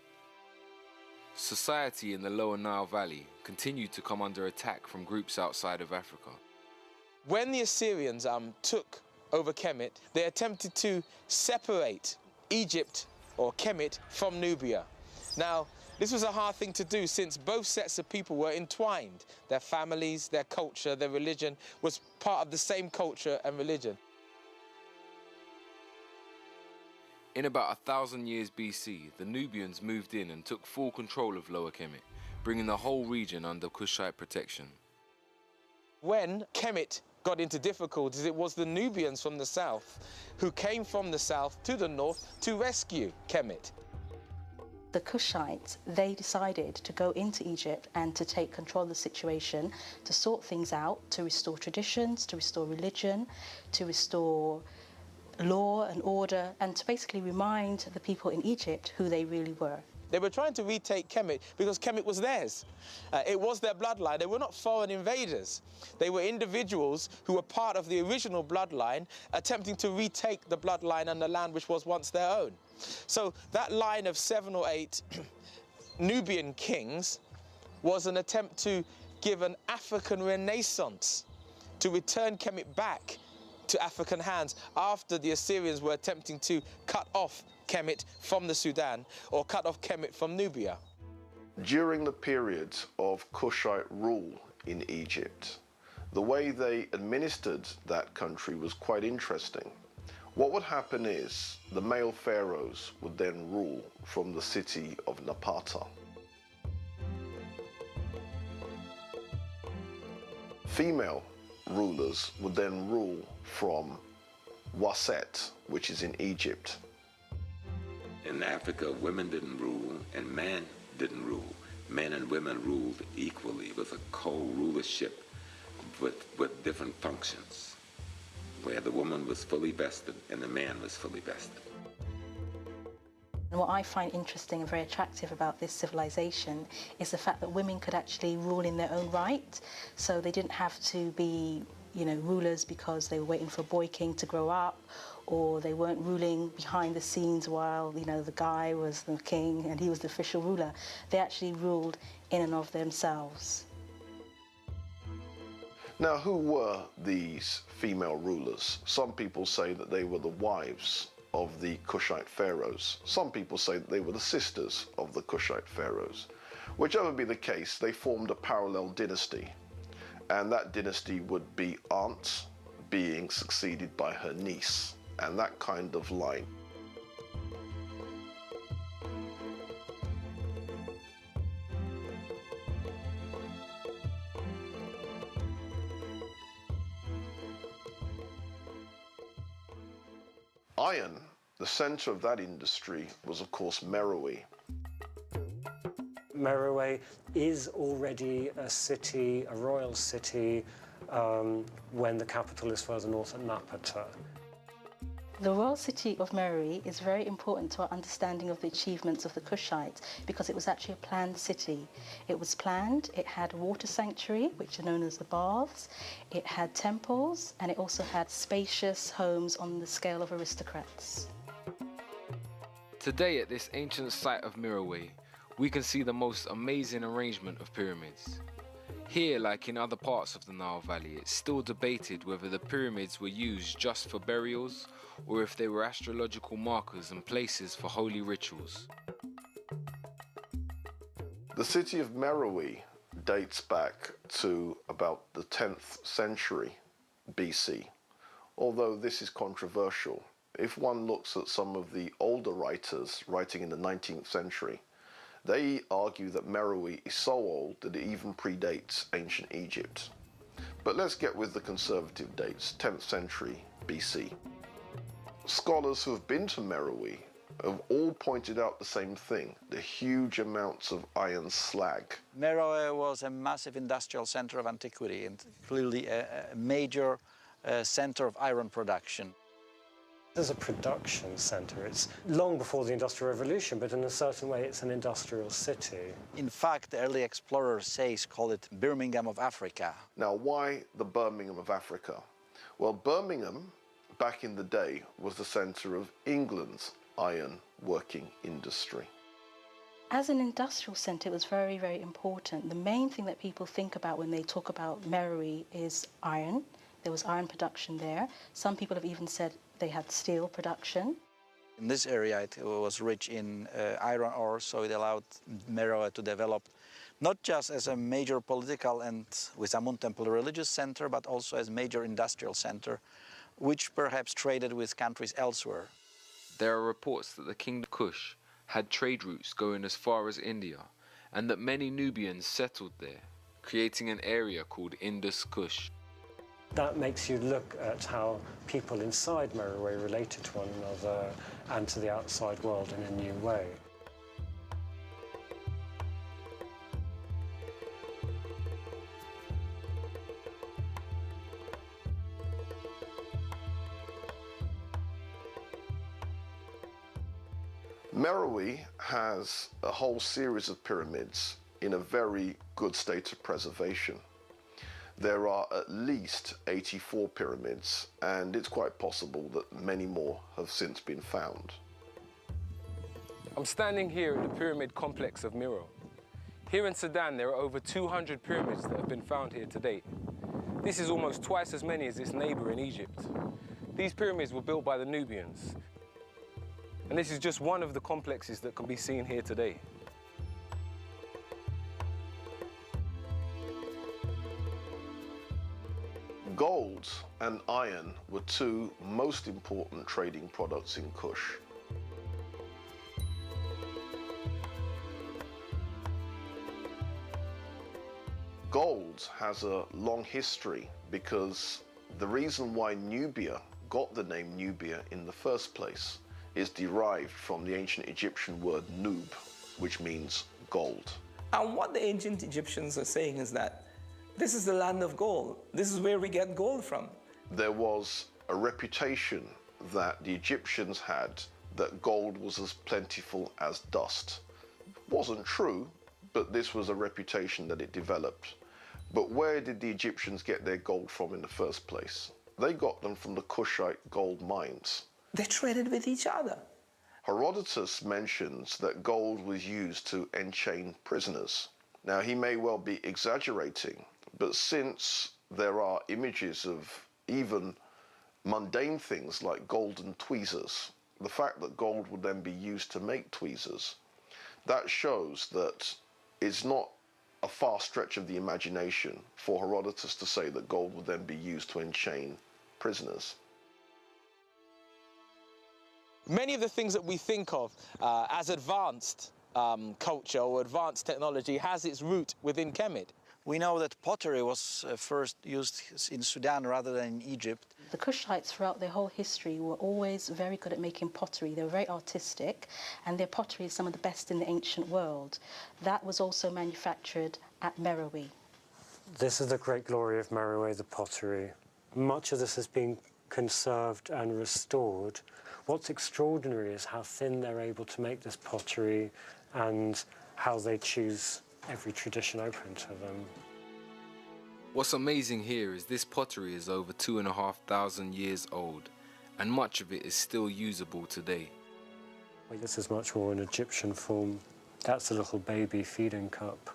Society in the Lower Nile Valley continued to come under attack from groups outside of Africa. When the Assyrians took over Kemet, they attempted to separate Egypt, or Kemet, from Nubia. Now, this was a hard thing to do since both sets of people were entwined. Their families, their culture, their religion was part of the same culture and religion. In about 1,000 years BC, the Nubians moved in and took full control of Lower Kemet, bringing the whole region under Kushite protection. When Kemet got into difficulties, it was the Nubians from the south who came from the south to the north to rescue Kemet. The Kushites, they decided to go into Egypt and to take control of the situation, to sort things out, to restore traditions, to restore religion, to restore law and order, and to basically remind the people in Egypt who they really were. They were trying to retake Kemet because Kemet was theirs. It was their bloodline. They were not foreign invaders. They were individuals who were part of the original bloodline, attempting to retake the bloodline and the land which was once their own. So that line of 7 or 8 Nubian kings was an attempt to give an African renaissance, to return Kemet back to African hands after the Assyrians were attempting to cut off Kemet from the Sudan or cut off Kemet from Nubia. During the periods of Kushite rule in Egypt, the way they administered that country was quite interesting. What would happen is the male pharaohs would then rule from the city of Napata. Female rulers would then rule from Waset, which is in Egypt. In Africa, women didn't rule and men didn't rule. Men and women ruled equally. It was a co-rulership with different functions, where the woman was fully vested and the man was fully vested. And what I find interesting and very attractive about this civilization is the fact that women could actually rule in their own right. So they didn't have to be, rulers because they were waiting for a boy king to grow up, or they weren't ruling behind the scenes while, the guy was the king and he was the official ruler. They actually ruled in and of themselves. Now, who were these female rulers? Some people say that they were the wives of the Kushite pharaohs. Some people say that they were the sisters of the Kushite pharaohs. Whichever be the case, they formed a parallel dynasty, and that dynasty would be aunt being succeeded by her niece, and that kind of line. Iron, the center of that industry, was of course Meroe. Meroe is already a city, a royal city, when the capital is further north at Napata. The royal city of Meroe is very important to our understanding of the achievements of the Kushites because it was actually a planned city. It was planned, it had a water sanctuary, which are known as the baths, it had temples, and it also had spacious homes on the scale of aristocrats. Today at this ancient site of Meroe, we can see the most amazing arrangement of pyramids. Here, like in other parts of the Nile Valley, it's still debated whether the pyramids were used just for burials or if they were astrological markers and places for holy rituals. The city of Meroe dates back to about the 10th century BC, although this is controversial. If one looks at some of the older writers writing in the 19th century, they argue that Meroe is so old that it even predates ancient Egypt. But let's get with the conservative dates, 10th century BC. Scholars who have been to Meroe have all pointed out the same thing, the huge amounts of iron slag. Meroe was a massive industrial center of antiquity and clearly a major center of iron production. As a production center, it's long before the Industrial Revolution, but in a certain way it's an industrial city. In fact, the early explorers call it Birmingham of Africa. Now, why the Birmingham of Africa? Well, Birmingham, back in the day, was the center of England's iron working industry. As an industrial centre, it was very, very important. The main thing that people think about when they talk about Meroe is iron. There was iron production there. Some people have even said they had steel production. In this area, it was rich in iron ore, so it allowed Meroe to develop not just as a major political and with Amun Temple religious center, but also as a major industrial center, which perhaps traded with countries elsewhere. There are reports that the Kingdom of Kush had trade routes going as far as India, and that many Nubians settled there, creating an area called Indus Kush. That makes you look at how people inside Meroe related to one another and to the outside world in a new way. Meroe has a whole series of pyramids in a very good state of preservation. There are at least 84 pyramids, and it's quite possible that many more have since been found. I'm standing here in the pyramid complex of Meroe. Here in Sudan, there are over 200 pyramids that have been found here to date. This is almost twice as many as its neighbor in Egypt. These pyramids were built by the Nubians, and this is just one of the complexes that can be seen here today. Gold and iron were two most important trading products in Kush. Gold has a long history because the reason why Nubia got the name Nubia in the first place is derived from the ancient Egyptian word nub, which means gold. And what the ancient Egyptians are saying is that this is the land of gold. This is where we get gold from. There was a reputation that the Egyptians had that gold was as plentiful as dust. Wasn't true, but this was a reputation that it developed. But where did the Egyptians get their gold from in the first place? They got them from the Kushite gold mines. They traded with each other. Herodotus mentions that gold was used to enchain prisoners. Now, he may well be exaggerating, but since there are images of even mundane things like golden tweezers, the fact that gold would then be used to make tweezers, that shows that it's not a far stretch of the imagination for Herodotus to say that gold would then be used to enchain prisoners. Many of the things that we think of as advanced culture or advanced technology has its root within Kemet. We know that pottery was first used in Sudan rather than in Egypt. The Kushites throughout their whole history were always very good at making pottery. They were very artistic, and their pottery is some of the best in the ancient world. That was also manufactured at Meroe. This is the great glory of Meroe, the pottery. Much of this has been conserved and restored. What's extraordinary is how thin they're able to make this pottery and how they choose every tradition open to them. What's amazing here is this pottery is over 2,500 years old, and much of it is still usable today. This is much more an Egyptian form. That's a little baby feeding cup.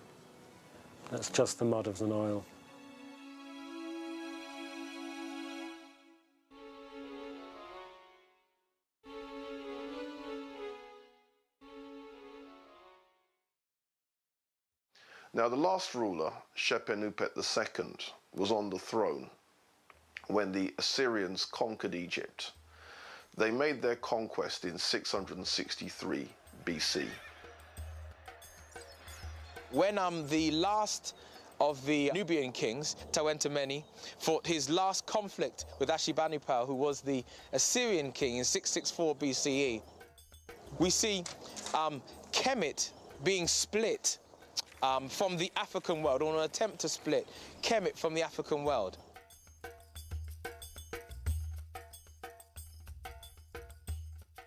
That's just the mud of the Nile. Now, the last ruler, Shepenupet II, was on the throne when the Assyrians conquered Egypt. They made their conquest in 663 BC. When the last of the Nubian kings, Tawentameni, fought his last conflict with Ashurbanipal, who was the Assyrian king in 664 BCE, we see Kemet being split from the African world, or an attempt to split Kemet from the African world.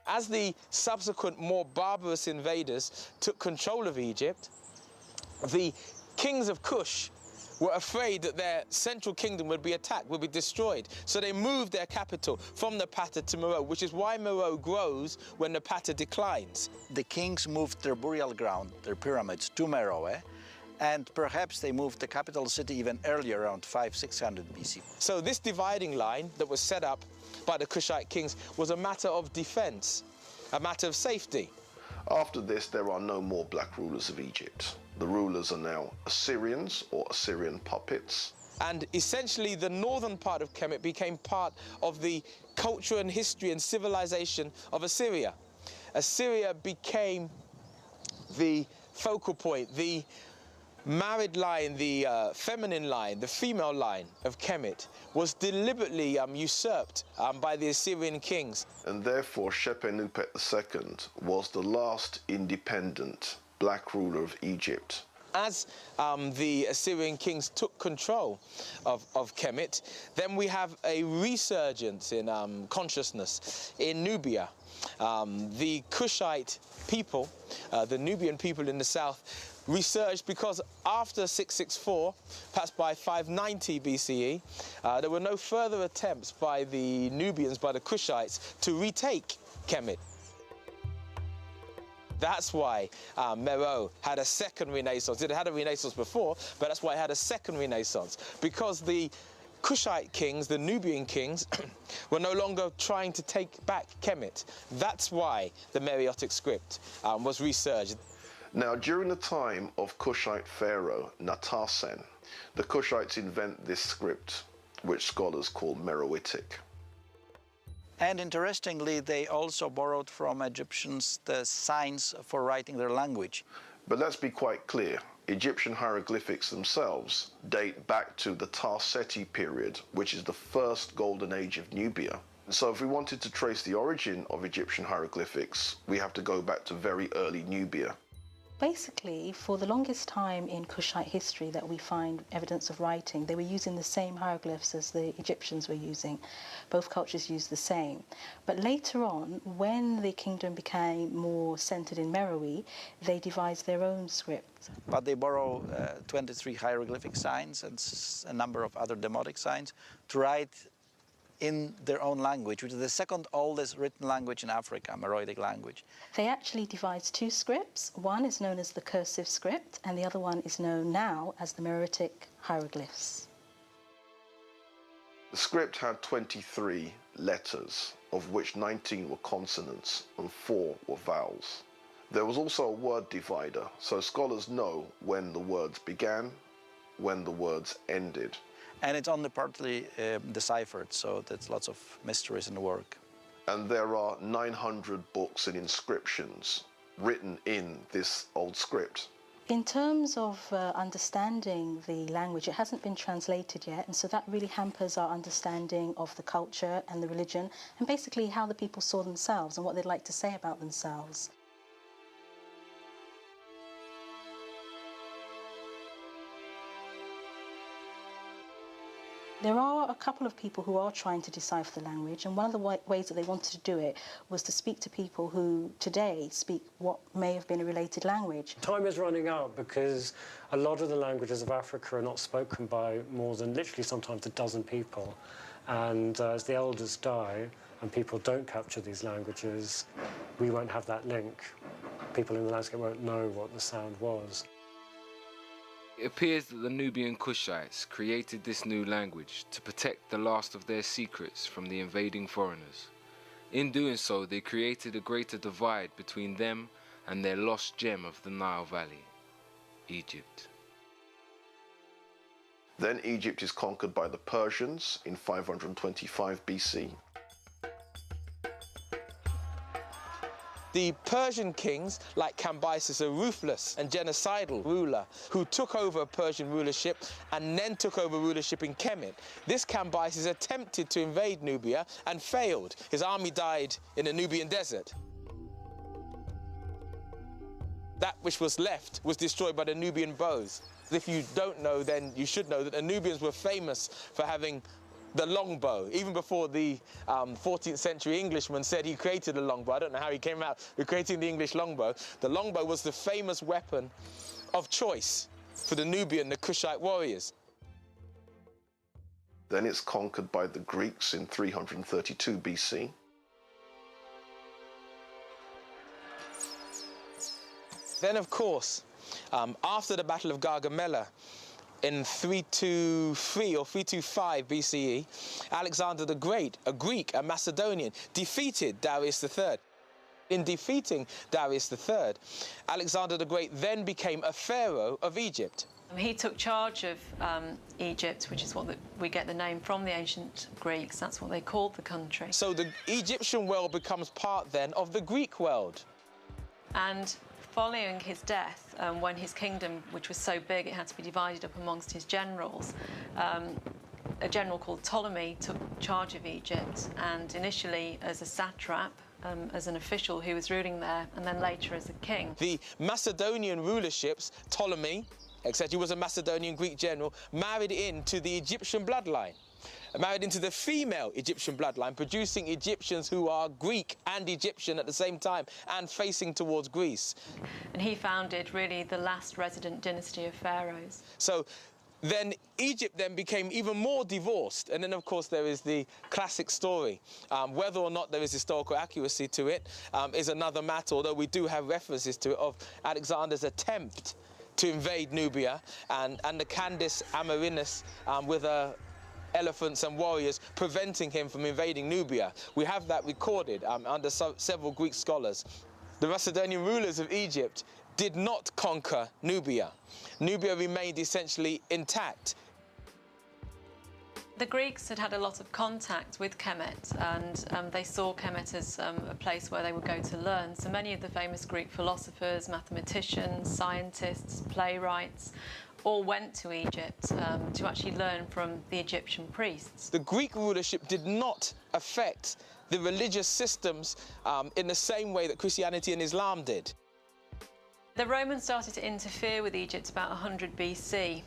As the subsequent more barbarous invaders took control of Egypt, the kings of Kush were afraid that their central kingdom would be attacked, would be destroyed. So they moved their capital from Napata to Meroe, which is why Meroe grows when Napata declines. The kings moved their burial ground, their pyramids, to Meroe, and perhaps they moved the capital city even earlier, around 500–600 BC. So this dividing line that was set up by the Kushite kings was a matter of defense, a matter of safety. After this, there are no more black rulers of Egypt. The rulers are now Assyrians or Assyrian puppets. And essentially the northern part of Kemet became part of the culture and history and civilization of Assyria. Assyria became the focal point, the married line, the feminine line, the female line of Kemet was deliberately usurped by the Assyrian kings. And therefore Shepenupet II was the last independent black ruler of Egypt. As the Assyrian kings took control of Kemet, then we have a resurgence in consciousness in Nubia. The Kushite people, the Nubian people in the south, resurged because after 664, perhaps by 590 BCE, there were no further attempts by the Nubians, by the Kushites, to retake Kemet. That's why Meroe had a second renaissance. It had a renaissance before, but that's why it had a second renaissance, because the Kushite kings, the Nubian kings, were no longer trying to take back Kemet. That's why the Meroitic script was resurged. Now, during the time of Kushite pharaoh Natarsen, the Kushites invent this script, which scholars call Meroitic. And interestingly, they also borrowed from Egyptians the signs for writing their language. But let's be quite clear. Egyptian hieroglyphics themselves date back to the Tarseti period, which is the first golden age of Nubia. So if we wanted to trace the origin of Egyptian hieroglyphics, we have to go back to very early Nubia. Basically, for the longest time in Kushite history that we find evidence of writing, they were using the same hieroglyphs as the Egyptians were using. Both cultures used the same. But later on, when the kingdom became more centered in Meroe, they devised their own script. But they borrow 23 hieroglyphic signs and a number of other demotic signs to write in their own language, which is the second oldest written language in Africa, Meroitic language. They actually devised two scripts. One is known as the cursive script, and the other one is known now as the Meroitic hieroglyphs. The script had 23 letters, of which 19 were consonants and 4 were vowels. There was also a word divider, so scholars know when the words began, when the words ended. And it's only partly deciphered, so there's lots of mysteries in the work. And there are 900 books and inscriptions written in this old script. In terms of understanding the language, it hasn't been translated yet, and so that really hampers our understanding of the culture and the religion, and basically how the people saw themselves and what they'd like to say about themselves. There are a couple of people who are trying to decipher the language, and one of the ways that they wanted to do it was to speak to people who today speak what may have been a related language. Time is running out because a lot of the languages of Africa are not spoken by more than literally sometimes a dozen people. And as the elders die and people don't capture these languages, we won't have that link. People in the landscape won't know what the sound was. It appears that the Nubian Kushites created this new language to protect the last of their secrets from the invading foreigners. In doing so, they created a greater divide between them and their lost gem of the Nile Valley, Egypt. Then Egypt is conquered by the Persians in 525 BC. The Persian kings, like Cambyses, a ruthless and genocidal ruler who took over Persian rulership and then took over rulership in Kemet. This Cambyses attempted to invade Nubia and failed. His army died in the Nubian desert. That which was left was destroyed by the Nubian bows. If you don't know, then you should know that the Nubians were famous for having the longbow. Even before the 14th century Englishman said he created a longbow, I don't know how he came out with creating the English longbow. The longbow was the famous weapon of choice for the Nubian, the Kushite warriors. Then it's conquered by the Greeks in 332 BC. Then, of course, after the Battle of Gargamella, in 323 or 325 BCE, Alexander the Great, a Greek, a Macedonian, defeated Darius III. In defeating Darius III, Alexander the Great then became a pharaoh of Egypt. He took charge of Egypt, which is what we get the name from the ancient Greeks. That's what they called the country. So the Egyptian world becomes part then of the Greek world. And following his death, when his kingdom, which was so big it had to be divided up amongst his generals, a general called Ptolemy took charge of Egypt, and initially as a satrap, as an official who was ruling there, and then later as a king. The Macedonian rulerships, Ptolemy, etc., he was a Macedonian Greek general, married into the Egyptian bloodline. Married into the female Egyptian bloodline, producing Egyptians who are Greek and Egyptian at the same time and facing towards Greece. And he founded really the last resident dynasty of pharaohs. So then Egypt then became even more divorced. And then, of course, there is the classic story. Whether or not there is historical accuracy to it is another matter, although we do have references to it, of Alexander's attempt to invade Nubia and the Candace Amerinus with elephants and warriors preventing him from invading Nubia. We have that recorded under several Greek scholars. The Macedonian rulers of Egypt did not conquer Nubia. Nubia remained essentially intact. The Greeks had had a lot of contact with Kemet, and they saw Kemet as a place where they would go to learn. So many of the famous Greek philosophers, mathematicians, scientists, playwrights, all went to Egypt to actually learn from the Egyptian priests. The Greek rulership did not affect the religious systems in the same way that Christianity and Islam did. The Romans started to interfere with Egypt about 100 BC.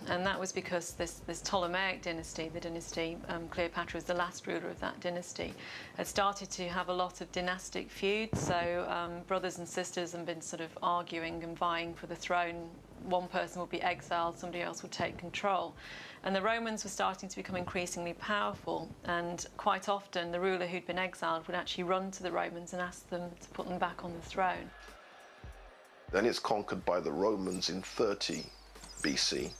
And that was because this Ptolemaic dynasty, the dynasty Cleopatra was the last ruler of that dynasty, had started to have a lot of dynastic feuds. So brothers and sisters had been sort of arguing and vying for the throne. One person would be exiled, somebody else would take control. And the Romans were starting to become increasingly powerful, and quite often the ruler who'd been exiled would actually run to the Romans and ask them to put them back on the throne. Then it's conquered by the Romans in 30 BC.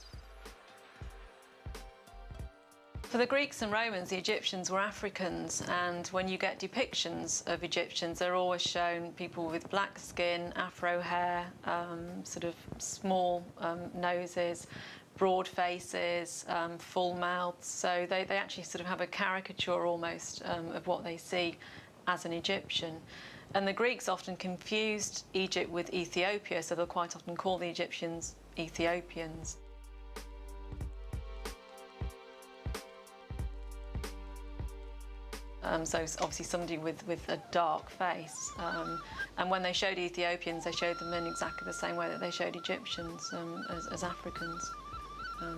For the Greeks and Romans, the Egyptians were Africans, and when you get depictions of Egyptians, they're always shown people with black skin, afro hair, sort of small noses, broad faces, full mouths. So they actually sort of have a caricature almost of what they see as an Egyptian. And the Greeks often confused Egypt with Ethiopia, so they'll quite often call the Egyptians Ethiopians. So obviously somebody with a dark face. And when they showed Ethiopians, they showed them in exactly the same way that they showed Egyptians as Africans.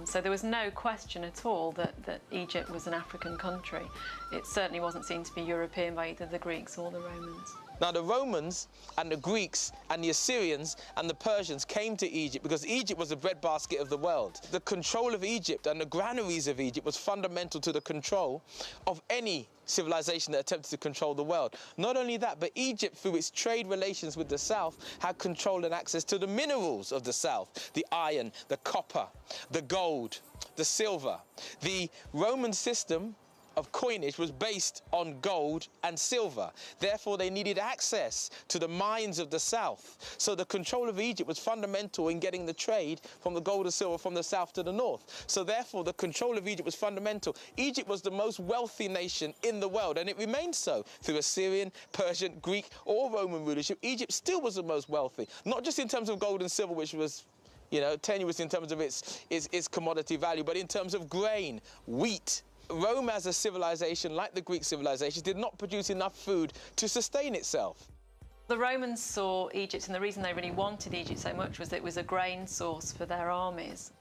So there was no question at all that Egypt was an African country. It certainly wasn't seen to be European by either the Greeks or the Romans. Now, the Romans and the Greeks and the Assyrians and the Persians came to Egypt because Egypt was the breadbasket of the world. The control of Egypt and the granaries of Egypt was fundamental to the control of any civilization that attempted to control the world. Not only that, but Egypt, through its trade relations with the South, had control and access to the minerals of the South: the iron, the copper, the gold, the silver. The Roman system of coinage was based on gold and silver. Therefore, they needed access to the mines of the South. So the control of Egypt was fundamental in getting the trade from the gold and silver from the South to the North. So therefore, the control of Egypt was fundamental. Egypt was the most wealthy nation in the world, and it remained so through Assyrian, Persian, Greek, or Roman rulership. Egypt still was the most wealthy, not just in terms of gold and silver, which was, you know, tenuous in terms of its commodity value, but in terms of grain, wheat. Rome as a civilization, like the Greek civilization, did not produce enough food to sustain itself. The Romans saw Egypt, and the reason they really wanted Egypt so much was that it was a grain source for their armies.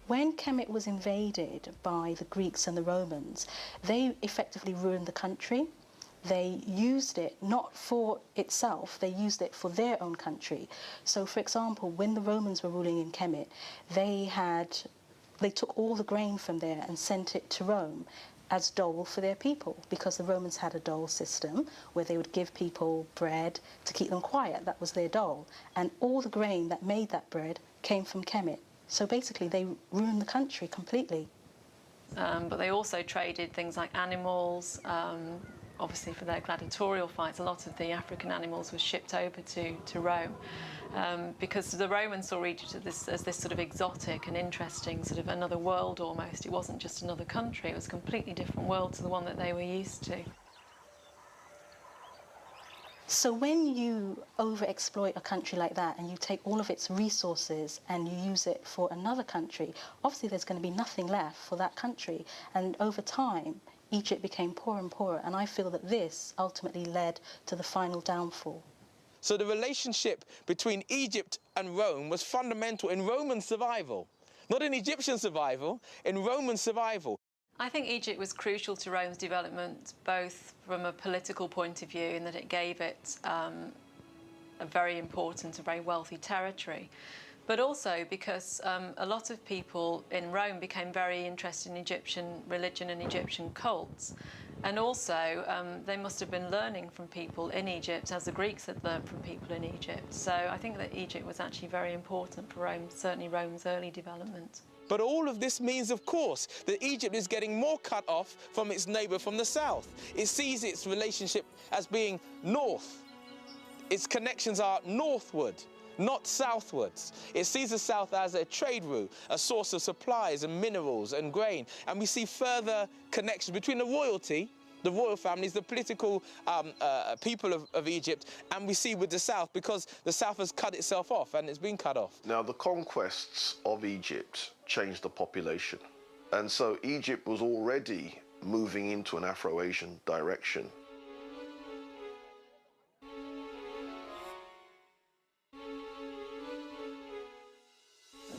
When Kemet was invaded by the Greeks and the Romans, they effectively ruined the country. They used it not for itself, they used it for their own country. So, for example, when the Romans were ruling in Kemet, they took all the grain from there and sent it to Rome as dole for their people, because the Romans had a dole system where they would give people bread to keep them quiet. That was their dole. And all the grain that made that bread came from Kemet. So basically they ruined the country completely. But they also traded things like animals, obviously for their gladiatorial fights. A lot of the African animals were shipped over to Rome. Because the Romans saw Egypt as this sort of exotic and interesting, sort of another world almost. It wasn't just another country, it was a completely different world to the one that they were used to. So when you overexploit a country like that and you take all of its resources and you use it for another country, obviously there's going to be nothing left for that country. And over time, Egypt became poorer and poorer, and I feel that this ultimately led to the final downfall. So the relationship between Egypt and Rome was fundamental in Roman survival. Not in Egyptian survival, in Roman survival. I think Egypt was crucial to Rome's development, both from a political point of view, in that it gave it a very important, a very wealthy territory, but also because a lot of people in Rome became very interested in Egyptian religion and Egyptian cults. And also, they must have been learning from people in Egypt, as the Greeks had learned from people in Egypt. So I think that Egypt was actually very important for Rome, certainly Rome's early development. But all of this means, of course, that Egypt is getting more cut off from its neighbour from the south. It sees its relationship as being north. Its connections are northward, not southwards. It sees the south as a trade route, a source of supplies and minerals and grain. And we see further connections between the royalty, the royal families, the political people of Egypt, and we see with the south, because the south has cut itself off and it's been cut off. Now, the conquests of Egypt changed the population. And so Egypt was already moving into an Afro-Asian direction.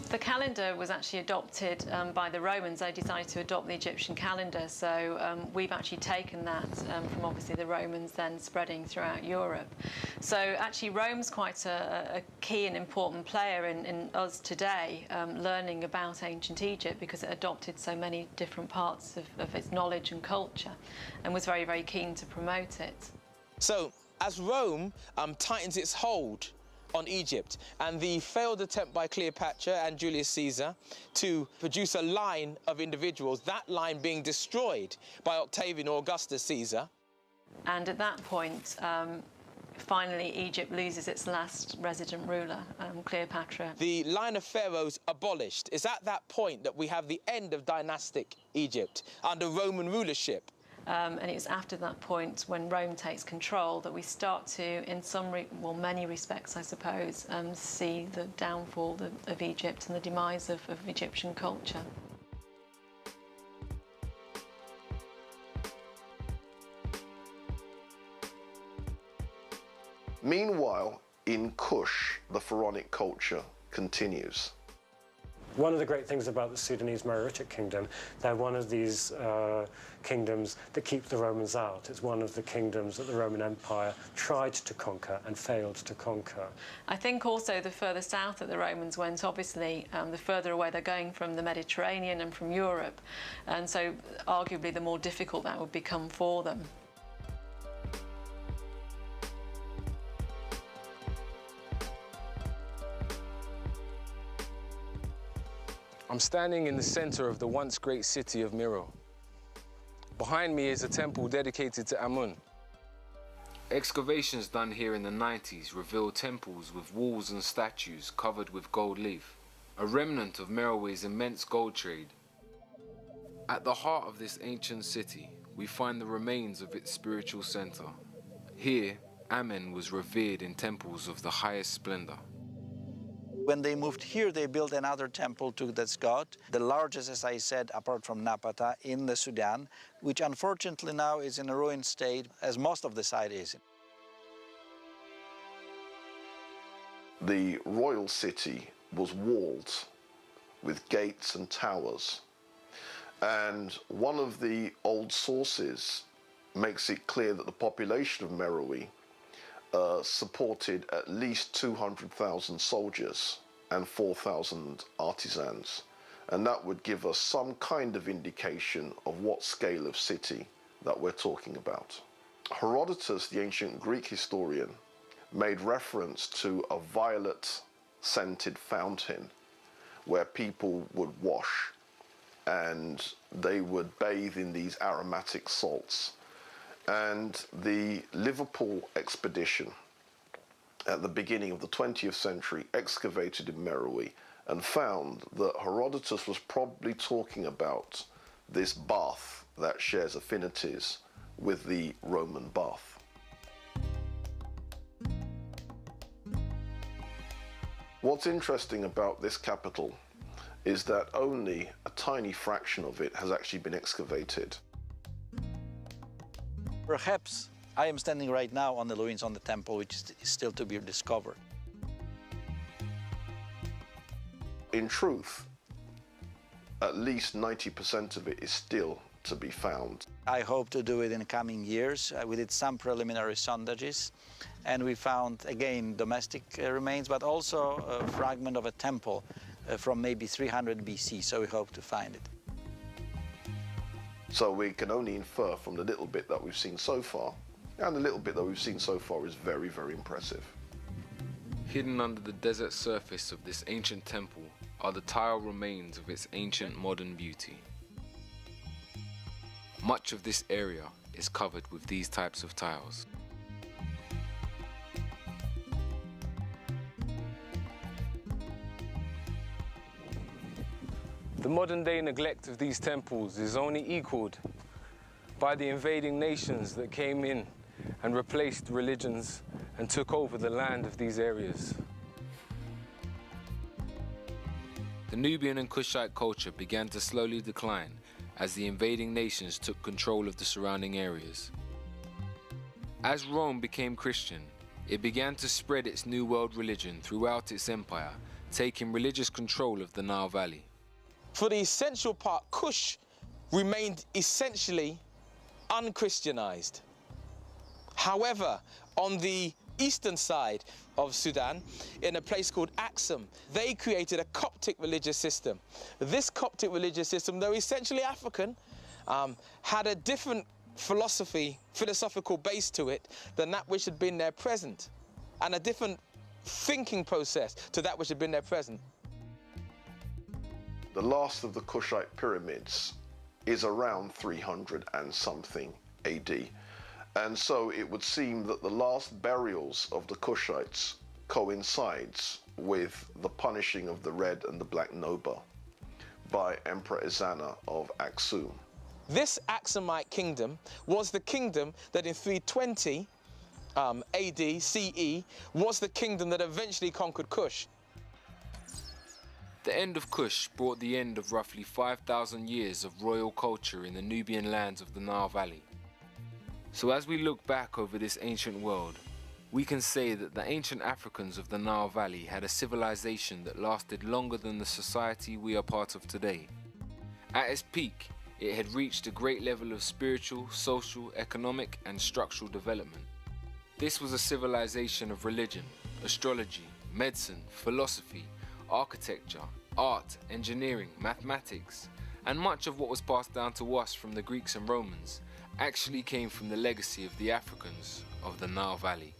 The calendar was actually adopted by the Romans. They decided to adopt the Egyptian calendar, so we've actually taken that from obviously the Romans, then spreading throughout Europe. So actually Rome's quite a key and important player in us today learning about ancient Egypt, because it adopted so many different parts of its knowledge and culture and was very, very keen to promote it. So as Rome tightens its hold on Egypt, and the failed attempt by Cleopatra and Julius Caesar to produce a line of individuals, that line being destroyed by Octavian or Augustus Caesar. And at that point, finally, Egypt loses its last resident ruler, Cleopatra. The line of pharaohs abolished. It's at that point that we have the end of dynastic Egypt under Roman rulership. And it's after that point, when Rome takes control, that we start to, in many respects, I suppose, see the downfall of Egypt and the demise of Egyptian culture. Meanwhile, in Kush, the pharaonic culture continues. One of the great things about the Sudanese Meroitic Kingdom, they're one of these kingdoms that keep the Romans out. It's one of the kingdoms that the Roman Empire tried to conquer and failed to conquer. I think also the further south that the Romans went, obviously, the further away they're going from the Mediterranean and from Europe, and so arguably the more difficult that would become for them. I'm standing in the center of the once great city of Miro. Behind me is a temple dedicated to Amun. Excavations done here in the 90s reveal temples with walls and statues covered with gold leaf, a remnant of Merowe's immense gold trade. At the heart of this ancient city, we find the remains of its spiritual center. Here, Amen was revered in temples of the highest splendor. When they moved here, they built another temple to this god, the largest, as I said, apart from Napata, in the Sudan, which unfortunately now is in a ruined state, as most of the site is. The royal city was walled with gates and towers. And one of the old sources makes it clear that the population of Meroe supported at least 200,000 soldiers and 4,000 artisans. And that would give us some kind of indication of what scale of city that we're talking about. Herodotus, the ancient Greek historian, made reference to a violet-scented fountain where people would wash and they would bathe in these aromatic salts. And the Liverpool expedition at the beginning of the 20th century excavated in Meroe and found that Herodotus was probably talking about this bath that shares affinities with the Roman bath. What's interesting about this capital is that only a tiny fraction of it has actually been excavated. Perhaps I am standing right now on the ruins on the temple, which is still to be discovered. In truth, at least 90% of it is still to be found. I hope to do it in the coming years. We did some preliminary sondages, and we found, again, domestic remains, but also a fragment of a temple from maybe 300 BC, so we hope to find it. So we can only infer from the little bit that we've seen so far, and the little bit that we've seen so far is very, very impressive. Hidden under the desert surface of this ancient temple are the tile remains of its ancient modern beauty. Much of this area is covered with these types of tiles. The modern-day neglect of these temples is only equaled by the invading nations that came in and replaced religions and took over the land of these areas. The Nubian and Kushite culture began to slowly decline as the invading nations took control of the surrounding areas. As Rome became Christian, it began to spread its New World religion throughout its empire, taking religious control of the Nile Valley. For the essential part, Kush remained essentially unchristianized. However, on the eastern side of Sudan, in a place called Aksum, they created a Coptic religious system. This Coptic religious system, though essentially African, had a different philosophical base to it than that which had been there present, and a different thinking process to that which had been there present. The last of the Kushite pyramids is around 300 and something AD. And so it would seem that the last burials of the Kushites coincides with the punishing of the Red and the Black Noba by Emperor Ezana of Aksum. This Aksumite kingdom was the kingdom that in 320 AD, CE, was the kingdom that eventually conquered Kush. The end of Kush brought the end of roughly 5,000 years of royal culture in the Nubian lands of the Nile Valley. So as we look back over this ancient world, we can say that the ancient Africans of the Nile Valley had a civilization that lasted longer than the society we are part of today. At its peak, it had reached a great level of spiritual, social, economic, and structural development. This was a civilization of religion, astrology, medicine, philosophy, architecture, art, engineering, mathematics, and much of what was passed down to us from the Greeks and Romans actually came from the legacy of the Africans of the Nile Valley.